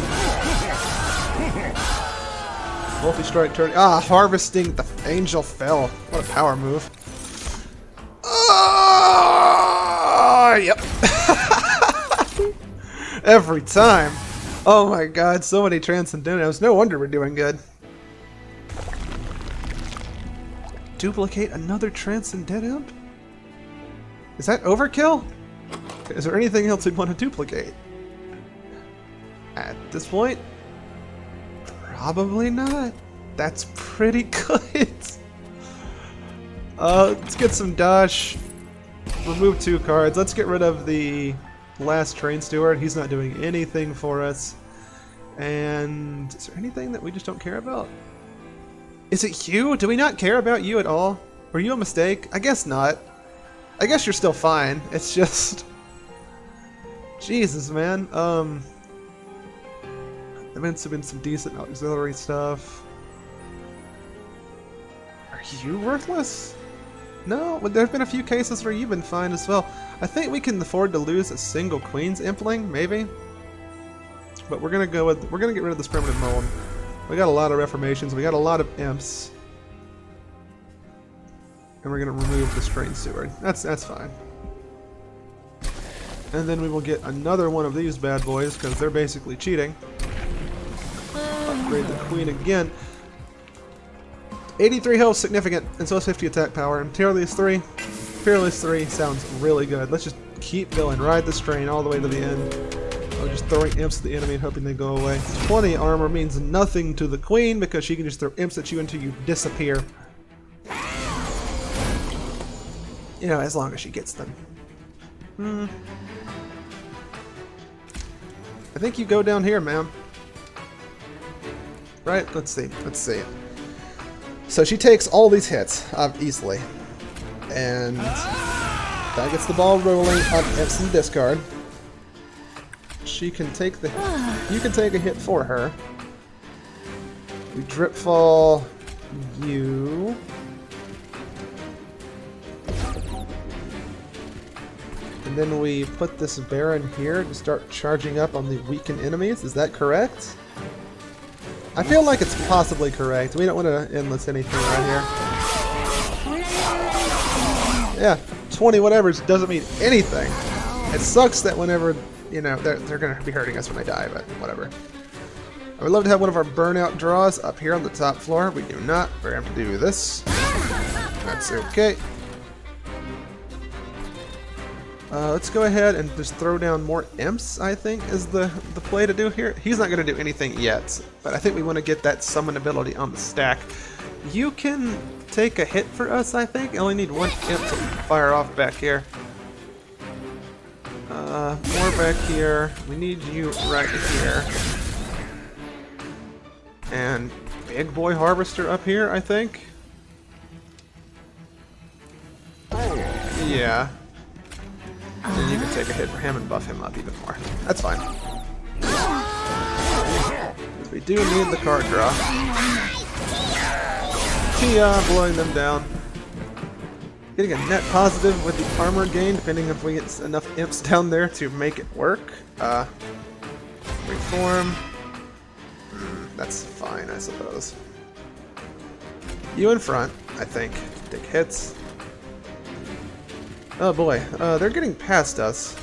Multi-strike turn. Harvesting the angel fell. What a power move. Yep. Every time. Oh my god, so many Transcendentals. No wonder we're doing good. Duplicate another Transcendent? Is that overkill? Is there anything else we'd want to duplicate? At this point, probably not. That's pretty good. Let's get some dash. Remove 2 cards. Let's get rid of the last train steward. He's not doing anything for us. And is there anything that we just don't care about? Is it you? Do we not care about you at all? Were you a mistake? I guess not. I guess you're still fine. It's just... Jesus, man. There have been some decent auxiliary stuff. Are you worthless? No, but there have been a few cases where you've been fine as well. I think we can afford to lose a single Queen's Impling, maybe. But we're gonna get rid of this primitive mold. We got a lot of reformations. We got a lot of imps. And we're gonna remove the train steward. That's fine. And then we will get another one of these bad boys because they're basically cheating. Upgrade the queen again. 83 health, significant, and so is 50 attack power. And Fearless 3 sounds really good. Let's just keep going. Ride this train all the way to the end. Or just throwing imps at the enemy and hoping they go away. 20 armor means nothing to the queen because she can just throw imps at you until you disappear. You know, as long as she gets them. I think you go down here, ma'am. Right? Let's see. So she takes all these hits easily. And that gets the ball rolling on imps and discard. She can take the... You can take a hit for her. We drip fall you. And then we put this Baron here to start charging up on the weakened enemies. Is that correct? I feel like it's possibly correct. We don't want to endless anything right here. Yeah, 20 whatevers doesn't mean anything. It sucks that whenever, you know, they're going to be hurting us when they die, but whatever. I would love to have one of our burnout draws up here on the top floor. We do not. We're going to have to do this. That's okay. Let's go ahead and just throw down more imps, I think, is the play to do here. He's not going to do anything yet, but I think we want to get that summon ability on the stack. You can take a hit for us, I think. I only need one imp to fire off back here. More back here. We need you right here. And Big Boy Harvester up here, I think. Yeah. And you can take a hit for him and buff him up even more. That's fine. We do need the card draw. Tia blowing them down. Getting a net positive with the armor gain, depending if we get enough imps down there to make it work. Reform. That's fine, I suppose. You in front, I think. Take hits. Oh boy, they're getting past us.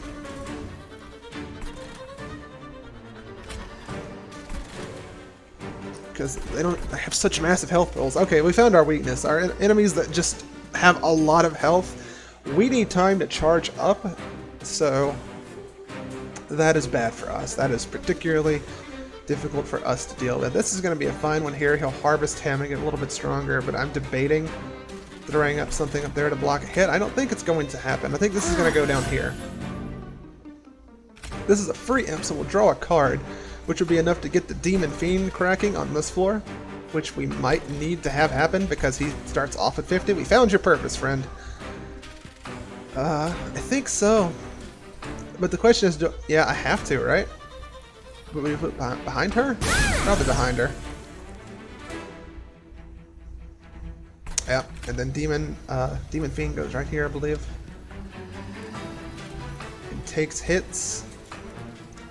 Because they have such massive health pools. Okay, we found our weakness. Our enemies that just have a lot of health, we need time to charge up, so that is bad for us. That is particularly difficult for us to deal with. This is going to be a fine one here. He'll harvest him and get a little bit stronger, but I'm debating throwing up something up there to block a hit. I don't think it's going to happen. I think this is going to go down here. This is a free imp, so we'll draw a card, which would be enough to get the Demon Fiend cracking on this floor, which we might need to have happen because he starts off at 50. We found your purpose, friend. I think so. But the question is, yeah, I have to, right? Would we put behind her? Probably behind her. Yep, and then Demon Fiend goes right here, I believe. And takes hits.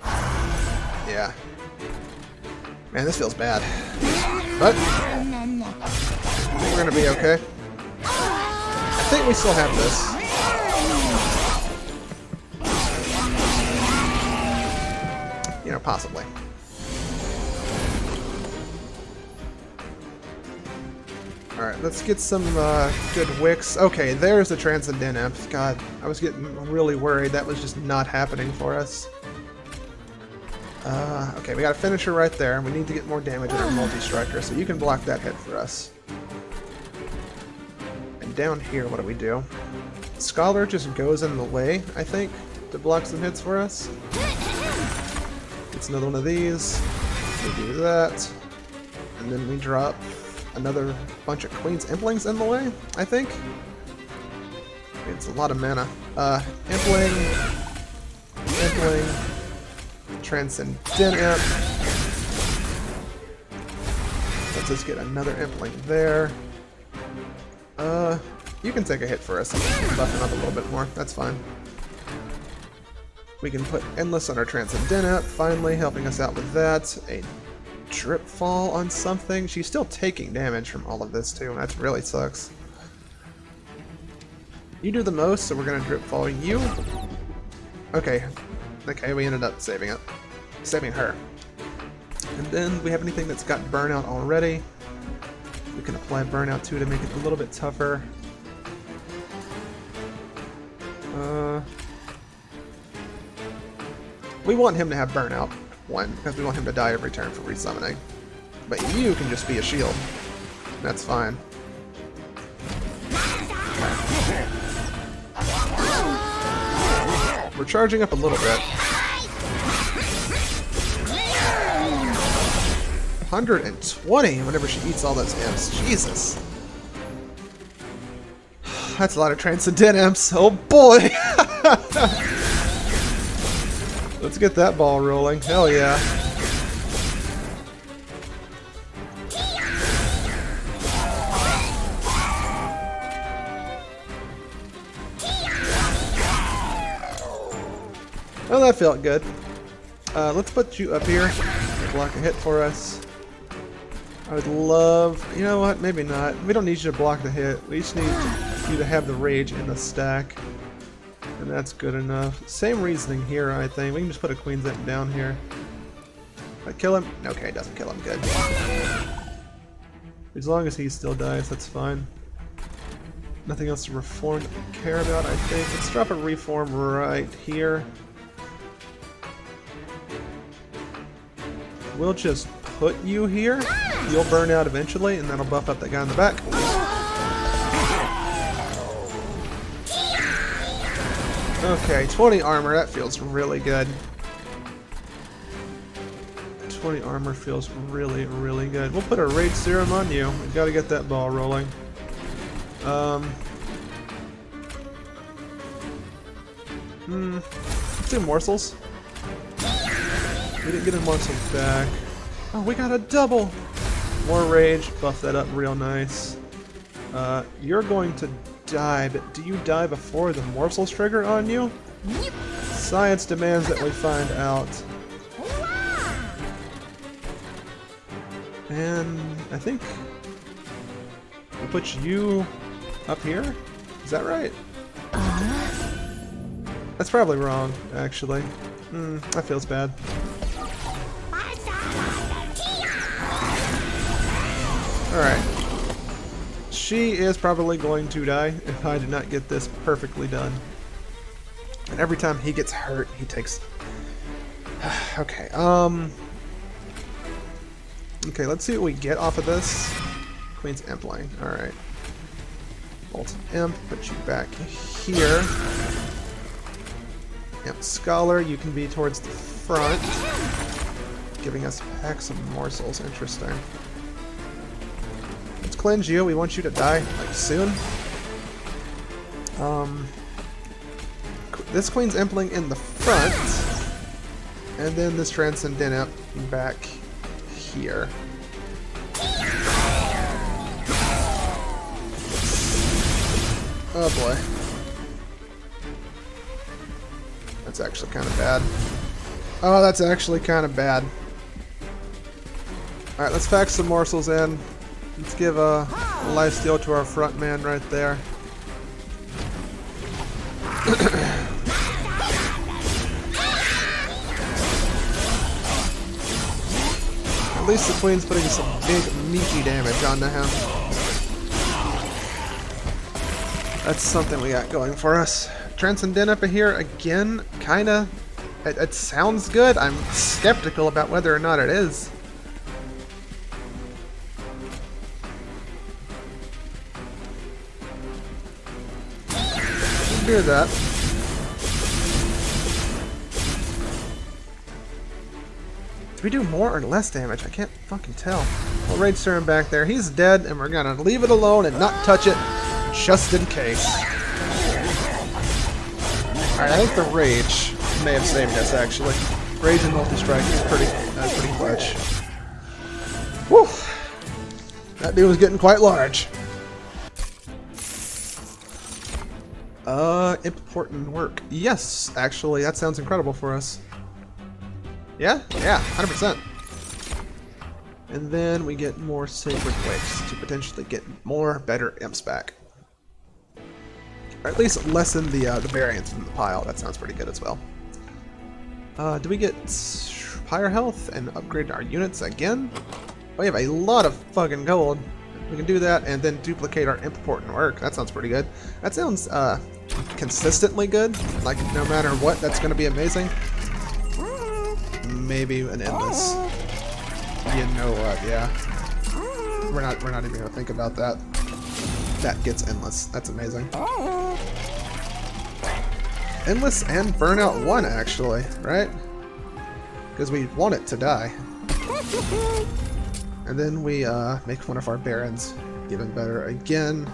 Yeah. Man, this feels bad. But I think we're gonna be okay. I think we still have this. You know, possibly. Alright, let's get some good wicks. Okay, there's the Transcendent Imp. God, I was getting really worried. That was just not happening for us. Okay, we got a finisher right there. We need to get more damage in our multi-striker, so you can block that hit for us. And down here, what do we do? Scholar just goes in the way, I think, to block some hits for us. Gets another one of these. We do that. And then we drop another bunch of Queen's Implings in the way, I think. It's a lot of mana. Impling. Transcendent Imp. Let's just get another Impling there. You can take a hit for us. Buff him up a little bit more. That's fine. We can put Endless on our Transcendent Imp, finally helping us out with that. A Drip Fall on something. She's still taking damage from all of this too, and that really sucks. You do the most, so we're gonna Drip Fall you. Okay. Okay, we ended up saving it. Saving her. And then we have anything that's got Burnout already. We can apply Burnout too to make it a little bit tougher. We want him to have Burnout, one, because we want him to die every turn for resummoning. But you can just be a shield. That's fine. We're charging up a little bit. 120 whenever she eats all those imps. Jesus. That's a lot of Transcendent Imps. Oh boy! Let's get that ball rolling. Hell yeah. Oh, that felt good. Let's put you up here. Block a hit for us. I would love... You know what? Maybe not. We don't need you to block the hit. We just need you to have the rage in the stack. And that's good enough. Same reasoning here, I think. We can just put a Queen's Imp down here. I kill him? Okay, it doesn't kill him. Good. As long as he still dies, that's fine. Nothing else to reform that we care about, I think. Let's drop a reform right here. We'll just put you here. You'll burn out eventually, and that'll buff up that guy in the back. Okay, 20 armor. That feels really good. 20 armor feels really, really good. We'll put a Rage Serum on you. We've got to get that ball rolling. Let's do morsels. We didn't get a morsel back. Oh, we got a double! More rage, buff that up real nice. You're going to die, but do you die before the morsels trigger on you? Science demands that we find out. And I think we'll put you up here? Is that right? That's probably wrong, actually. That feels bad. Alright. She is probably going to die if I do not get this perfectly done. And every time he gets hurt, he takes... Okay, okay, let's see what we get off of this. Queen's Imp line. Alright. Bolt Imp, put you back here. Imp Scholar, you can be towards the front. Giving us back some morsels. Interesting. Let's cleanse you. We want you to die, like, soon. This Queen's Impling in the front. And then this Transcendent Imp back here. Oh boy. That's actually kind of bad. Oh, that's actually kind of bad. Alright, let's pack some morsels in. Let's give a lifesteal to our front man right there. At least the Queen's putting some big, meaty damage onto him. That's something we got going for us. Transcendent up here again, kinda. It sounds good. I'm skeptical about whether or not it is. Do that. Do we do more or less damage? I can't fucking tell. We'll Rage Serum back there. He's dead, and we're gonna leave it alone and not touch it, just in case. Alright, I think the Rage may have saved us, actually. Rage and multi-strike is pretty clutch. Whew! That dude was getting quite large. Important work. Yes, actually, that sounds incredible for us. Yeah, 100%. And then we get more Sacred Wicks to potentially get more better imps back. Or at least lessen the variance from the pile. That sounds pretty good as well. Do we get higher health and upgrade our units again? We have a lot of fucking gold. We can do that and then duplicate our important work. That sounds pretty good. That sounds consistently good. Like no matter what, that's going to be amazing. Maybe an endless. You know what? Yeah. We're not even going to think about that. That gets endless. That's amazing. Endless and Burnout 1 actually, right? Because we want it to die. And then we make one of our Barons even better again.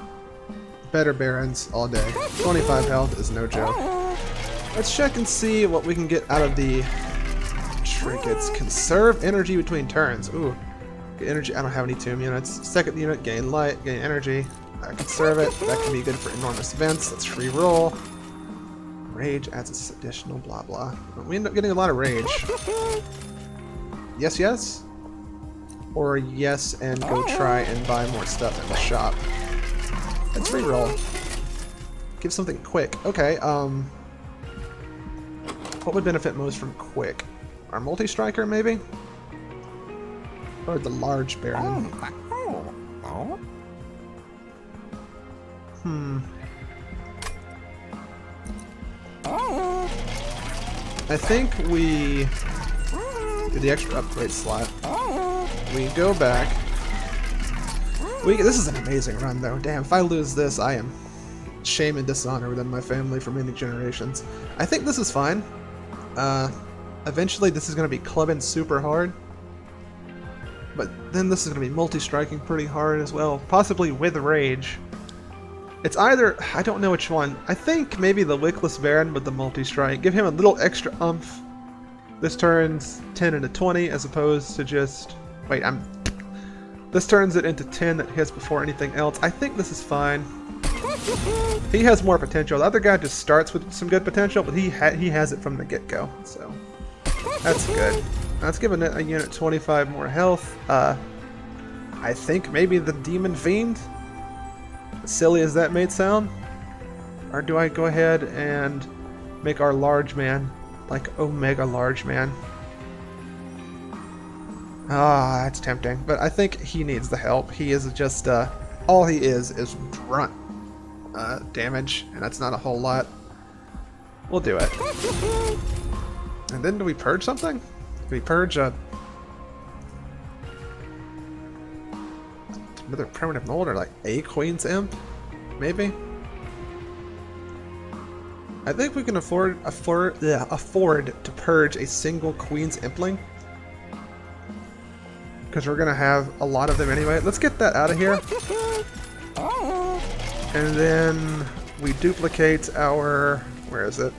Better Barons all day. 25 health is no joke. Let's check and see what we can get out of the trinkets. Conserve energy between turns. Ooh. Get energy. I don't have any tomb units. Second unit, gain light, gain energy. Conserve it. That can be good for enormous events. Let's re-roll. Rage adds this additional blah blah. We end up getting a lot of rage. Yes, yes? Or yes and go try and buy more stuff in the shop. Let's re-roll. Give something quick. Okay, What would benefit most from quick? Our multi-striker, maybe? Or the large Baron? I think we do the extra upgrade slot. We go back. This is an amazing run, though. Damn, if I lose this, I am shame and dishonor within my family for many generations. I think this is fine. Eventually, this is going to be clubbing super hard. But then this is going to be multi-striking pretty hard as well. Possibly with Rage. It's either... I don't know which one. I think maybe the Wickless Baron with the multi-strike. Give him a little extra oomph. This turns 10 into 20 as opposed to just... Wait, This turns it into 10 that hits before anything else. I think this is fine. He has more potential. The other guy just starts with some good potential, but he has it from the get-go. So that's good. That's giving it a unit 25 more health. I think maybe the Demon Fiend. As silly as that may sound. Or do I go ahead and make our large man like Omega Large Man? Ah, that's tempting. But I think he needs the help. He is just, all he is grunt damage, and that's not a whole lot. We'll do it. And then do we purge something? Do we purge another primitive mold, or like a Queen's Imp? Maybe? I think we can afford to purge a single Queen's Impling. Because we're going to have a lot of them anyway. Let's get that out of here. And then we duplicate our... Where is it?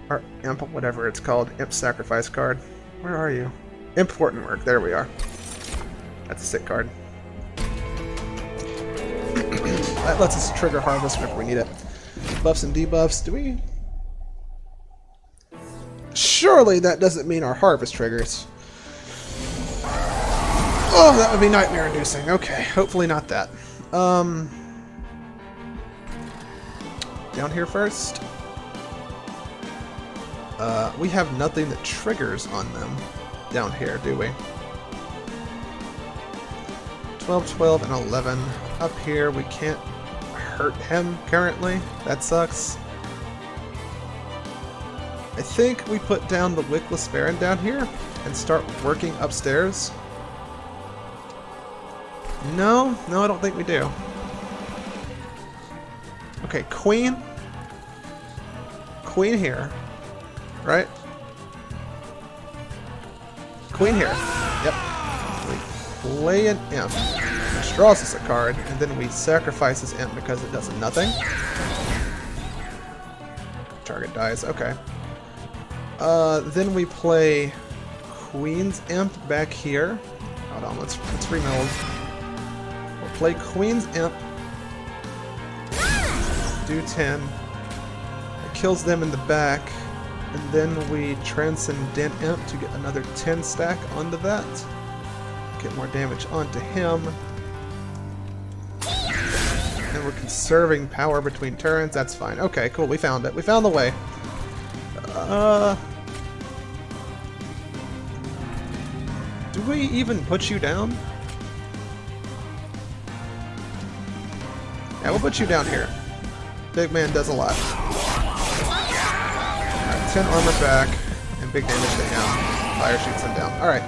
Our Imp, whatever it's called. Imp Sacrifice card. Where are you? Important work. There we are. That's a sick card. That lets us trigger Harvest whenever we need it. Buffs and debuffs. Do we... Surely that doesn't mean our Harvest triggers. Oh, that would be nightmare-inducing. Okay, hopefully not that. Down here first. We have nothing that triggers on them down here, do we? 12, 12, and 11. Up here, we can't hurt him currently. That sucks. I think we put down the Wickless Baron down here and start working upstairs. No, I don't think we do. Okay, Queen. Queen here. Right? Queen here. Yep. We play an Imp, which draws us a card, and then we sacrifice this Imp because it does nothing. Target dies. Okay. Then we play Queen's Imp back here. Hold on, let's remeld. We'll play Queen's Imp. Do 10. It kills them in the back. And then we Transcendent Imp to get another 10 stack onto that. Get more damage onto him. And we're conserving power between turns. That's fine. Okay, cool. We found it. We found the way. Do we even put you down? Yeah, we'll put you down here. Big man does a lot. Alright, 10 armor back, and big damage to him. Fire shoots him down. Alright.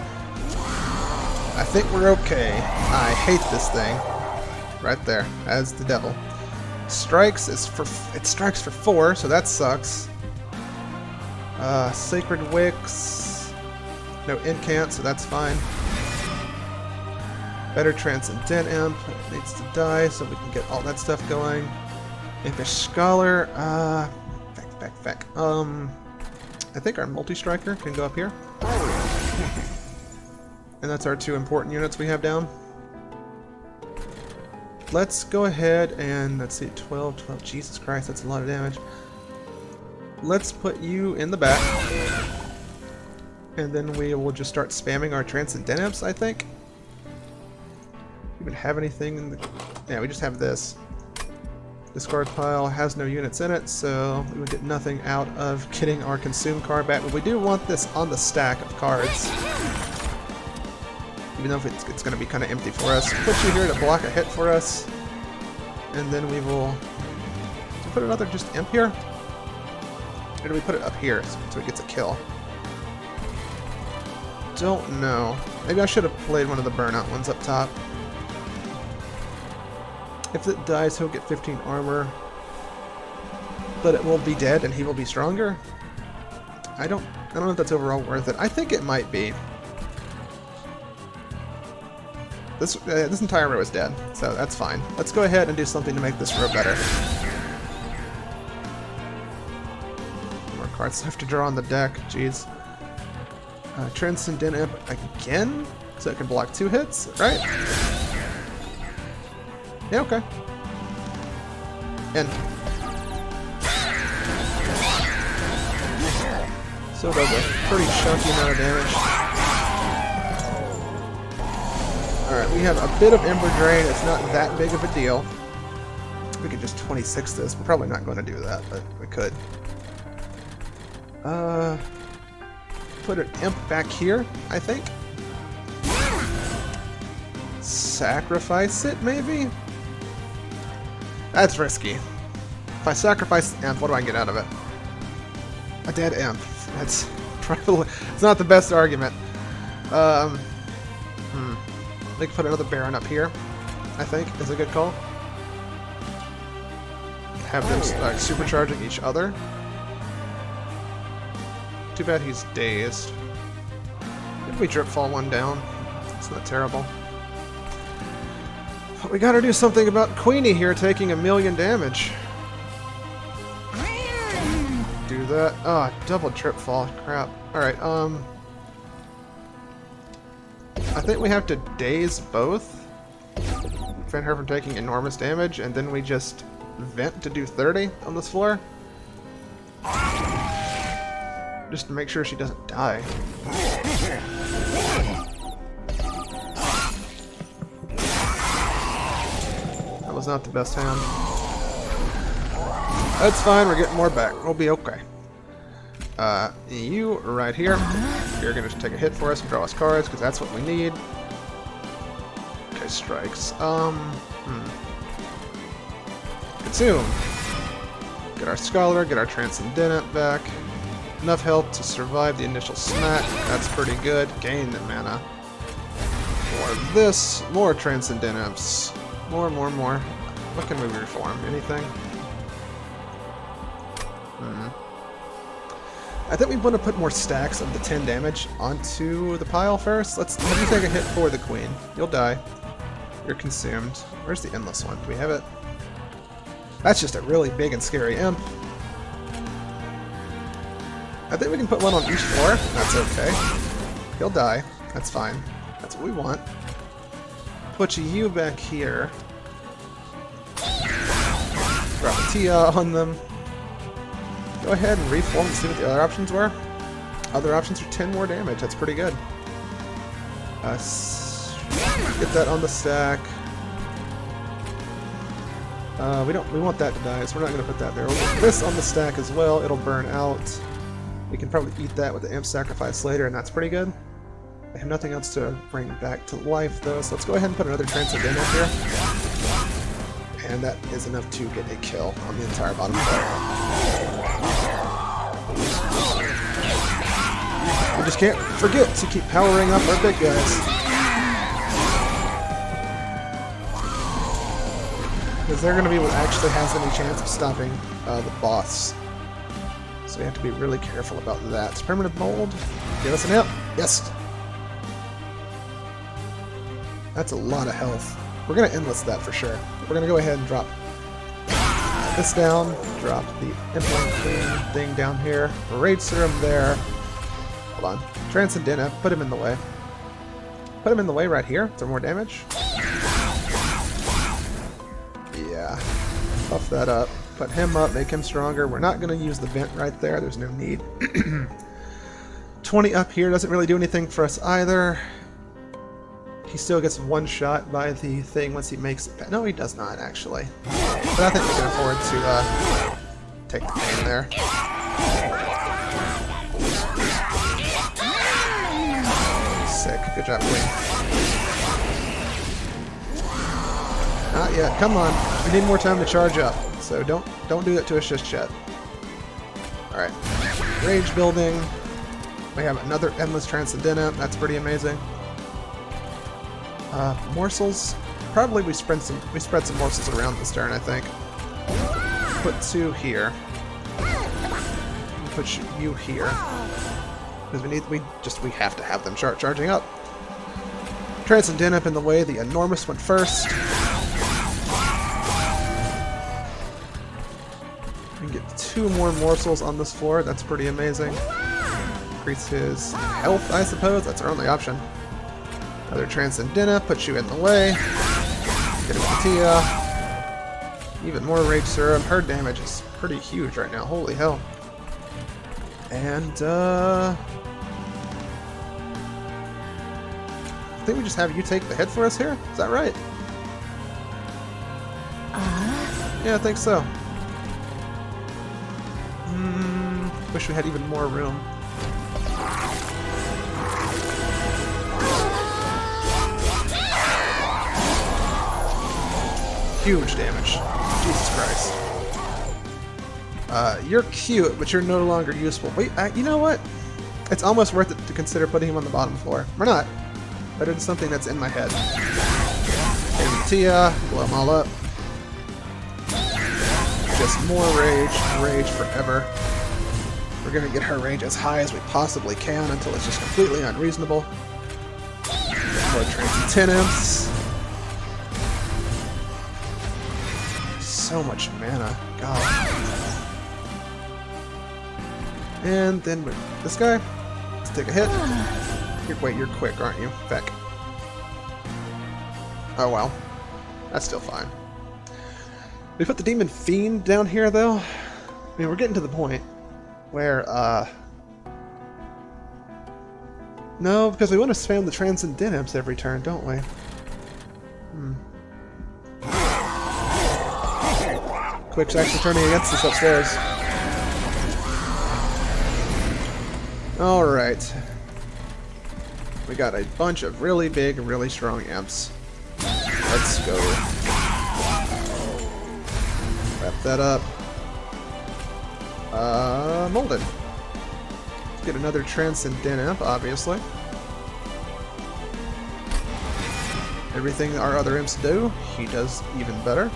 I think we're okay. I hate this thing. Right there, as the devil. Strikes is for... It strikes for 4, so that sucks. Sacred Wicks. No incant, so that's fine. Better Transcendent Imp. It needs to die so we can get all that stuff going. Impish Scholar. Back. I think our multi-striker can go up here. And that's our 2 important units we have down. Let's go ahead and, let's see, 12. Jesus Christ, that's a lot of damage. Let's put you in the back. And then we will just start spamming our Transcendent Imps, I think. Do we even have anything in the... Yeah, we just have this. Discard pile has no units in it, so we would get nothing out of getting our consumed card back, but we do want this on the stack of cards. Even though it's going to be kind of empty for us. Put you here to block a hit for us. And then we will... Do we put another just imp here? Or do we put it up here so it gets a kill? Don't know. Maybe I should have played one of the burnout ones up top. If it dies, he'll get 15 armor. But it will be dead and he will be stronger. I don't know if that's overall worth it. I think it might be. This entire row is dead, so that's fine. Let's go ahead and do something to make this row better. More cards left to draw on the deck. Jeez. Transcendent Imp again, so it can block 2 hits, right? Yeah, okay. And so does a pretty chunky amount of damage. Alright, we have a bit of Ember Drain. It's not that big of a deal. We could just 26 this. We're probably not going to do that, but we could. Put an Imp back here, I think. Sacrifice it, maybe? That's risky. If I sacrifice the Imp, what do I get out of it? A dead Imp. That's probably... It's not the best argument. They can put another Baron up here, I think, is a good call. Have them supercharging each other. Too bad he's dazed. Maybe we drip fall one down. It's not terrible. But we gotta do something about Queenie here taking 1,000,000 damage. Do that. Oh, double trip fall. Crap. Alright, I think we have to daze both. Prevent her from taking enormous damage, and then we just vent to do 30 on this floor. Just to make sure she doesn't die. That was not the best hand. That's fine, we're getting more back. We'll be okay. You right here. You're gonna just take a hit for us and draw us cards, because that's what we need. Okay, strikes. Consume. Get our Scholar, get our Transcendent back. Enough health to survive the initial smack. That's pretty good. Gain the mana. More of this. More Transcendents. More. What can we reform? Anything? I think we want to put more stacks of the 10 damage onto the pile first. Let's have you take a hit for the Queen. You'll die. You're consumed. Where's the Endless one? Do we have it? That's just a really big and scary imp. I think we can put one on each floor. That's okay. He'll die. That's fine. That's what we want. Put you back here. Drop a Tia on them. Go ahead and reform and see what the other options were. Other options are 10 more damage. That's pretty good. Get that on the stack. We want that to die, so we're not going to put that there. We'll put this on the stack as well. It'll burn out. We can probably eat that with the Imp Sacrifice later, and that's pretty good. I have nothing else to bring back to life, though, so let's go ahead and put another Transcendent up here. And that is enough to get a kill on the entire bottom floor. We just can't forget to keep powering up our big guys. Because they're going to be what actually has any chance of stopping the boss. So we have to be really careful about that. Permanent mold. Give us an hit. Yes. That's a lot of health. We're going to endless that for sure. We're going to go ahead and drop this down. Drop the Implant Queen thing down here. Rage Serum there. Hold on. Transcendent. Put him in the way. Put him in the way right here for more damage. Yeah. Buff that up. Put him up. Make him stronger. We're not going to use the vent right there. There's no need. 20 up here doesn't really do anything for us either. He still gets one shot by the thing once he makes it. No, he does not, actually. But I think we can afford to take the pain there. Sick. Good job, Queen. Not yet. Come on. We need more time to charge up. So don't do that to us just yet. Alright. Rage building. We have another Endless Transcendental. That's pretty amazing. Morsels. Probably we spread some morsels around this turn, I think. Put 2 here. Put you here. Because we have to have them charging up. Transcendental in the way, the enormous went first. We can get 2 more morsels on this floor, that's pretty amazing. Increase his health, I suppose, that's our only option. Another Transcendental, put you in the way. Get a Tia. Even more Rage Serum. Her damage is pretty huge right now, holy hell. And, I think we just have you take the hit for us here? Is that right? Yeah, I think so. Wish we had even more room. Huge damage. Jesus Christ. You're cute, but you're no longer useful. Wait, you know what? It's almost worth it to consider putting him on the bottom floor. We're not. Better than something that's in my head. And Tia, blow them all up. Just more rage. Rage forever. We're gonna get her rage as high as we possibly can until it's just completely unreasonable. More Transcendentals. So much mana. God. And then with this guy, let's take a hit. Wait, you're quick, aren't you? Feck. Oh well. That's still fine. We put the Demon Fiend down here, though. I mean, we're getting to the point where, no, because we want to spam the Transcendentals every turn, don't we? Quick's actually turning against us upstairs. Alright. We got a bunch of really big, really strong imps. Let's go. Wrap that up. Molded. Let's get another Transcendent imp, obviously. Everything our other imps do, he does even better.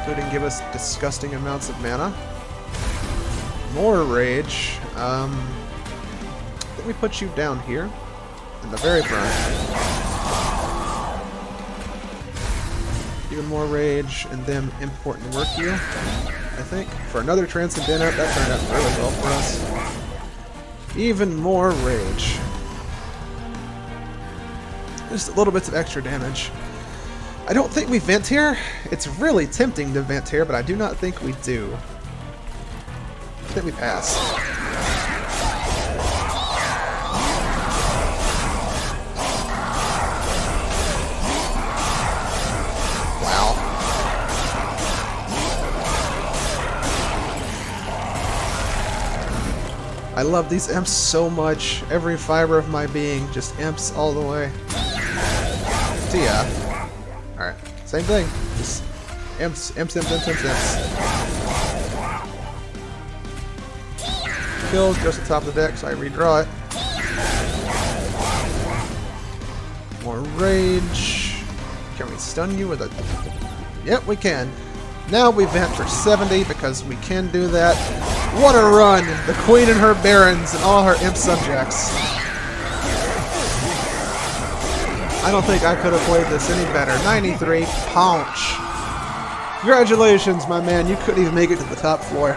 Including give us disgusting amounts of mana. More rage. I think we put you down here, in the very front. Even more rage, and then import and work you, I think. For another Transcendental, that turned out really well for us. Even more rage. Just a little bits of extra damage. I don't think we vent here. It's really tempting to vent here, but I do not think we do. I think we pass. Wow. I love these imps so much. Every fiber of my being, just imps all the way. Tia. Alright, same thing. Just imps, imps, imps, imps, imps, imps. Kills, goes to the top of the deck, so I redraw it. More rage. Can we stun you with a... Yep, we can. Now we vent for 70 because we can do that. What a run! The Queen and her barons and all her imp subjects. I don't think I could have played this any better. 93, Paunch. Congratulations, my man. You couldn't even make it to the top floor.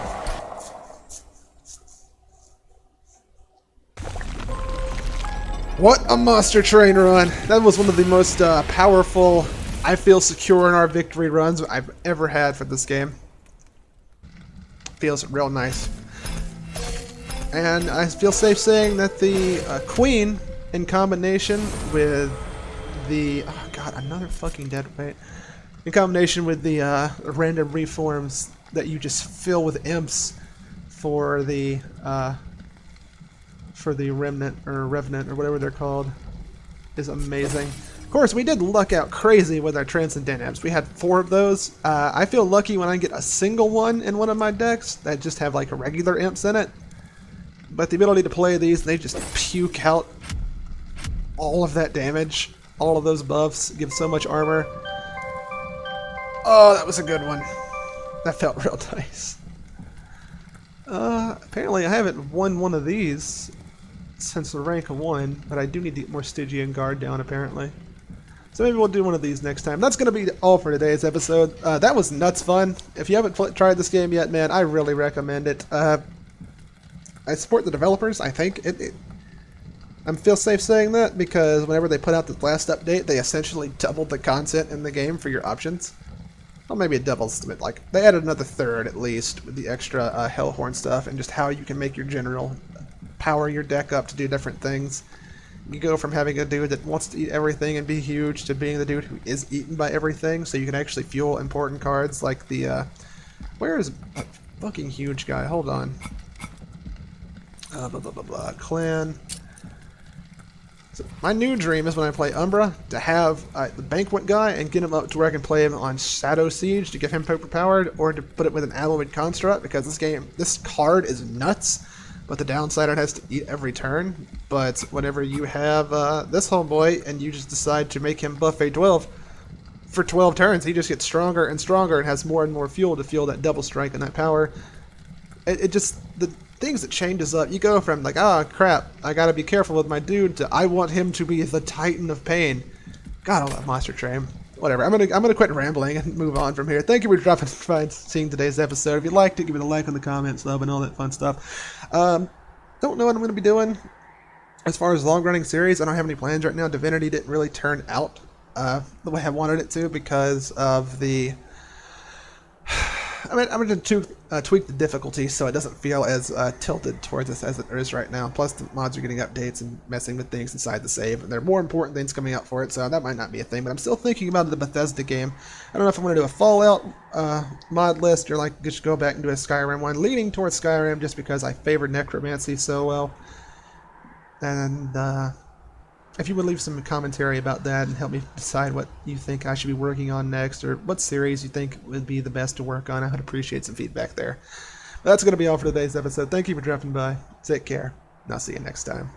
What a monster train run. That was one of the most powerful, I feel secure in our victory runs I've ever had for this game. Feels real nice. And I feel safe saying that the Queen in combination with the... Oh god, another fucking dead weight. In combination with the random reforms that you just fill with imps for the remnant or revenant or whatever they're called is amazing. Of course, we did luck out crazy with our transcendent imps. We had 4 of those. I feel lucky when I get a single one in one of my decks that just have like regular imps in it. But the ability to play these, they just puke out all of that damage. All of those buffs give so much armor. Oh, that was a good one. That felt real nice. Apparently I haven't won one of these since the rank 1, but I do need to get more Stygian Guard down apparently. So maybe we'll do one of these next time. That's going to be all for today's episode. That was nuts fun. If you haven't tried this game yet, man, I really recommend it. I support the developers, I think. I feel safe saying that because whenever they put out the last update, they essentially doubled the content in the game for your options. Well, maybe it doubles, but like they added another third at least with the extra Hellhorn stuff and just how you can make your general power your deck up to do different things. You go from having a dude that wants to eat everything and be huge to being the dude who is eaten by everything, so you can actually fuel important cards like the where is a fucking huge guy? Hold on. Blah blah blah blah. Clan. So my new dream is when I play Umbra to have the Banquet guy and get him up to where I can play him on Shadow Siege to get him overpowered, or to put it with an Alloyed Construct because this card is nuts. But the downside, it has to eat every turn. But whenever you have this homeboy and you just decide to make him buff A12 for 12 turns, he just gets stronger and stronger and has more and more fuel to fuel that double strike and that power. It just, the things that changes up. You go from like, oh crap, I gotta be careful with my dude, to I want him to be the Titan of Pain. God, I love Monster Train. Whatever, I'm gonna quit rambling and move on from here. Thank you for dropping by and seeing today's episode. If you liked it, give it a like on the comments, love, and all that fun stuff. Don't know what I'm gonna be doing as far as long running series. I don't have any plans right now. Divinity didn't really turn out the way I wanted it to because of the. I'm going to tweak the difficulty so it doesn't feel as tilted towards us as it is right now. Plus, the mods are getting updates and messing with things inside the save, and there are more important things coming out for it, so that might not be a thing. But I'm still thinking about the Bethesda game. I don't know if I'm going to do a Fallout mod list or like just go back and do a Skyrim one. Leaning towards Skyrim just because I favor Necromancy so well. And if you would leave some commentary about that and help me decide what you think I should be working on next, or what series you think would be the best to work on, I would appreciate some feedback there. But that's going to be all for today's episode. Thank you for dropping by. Take care, and I'll see you next time.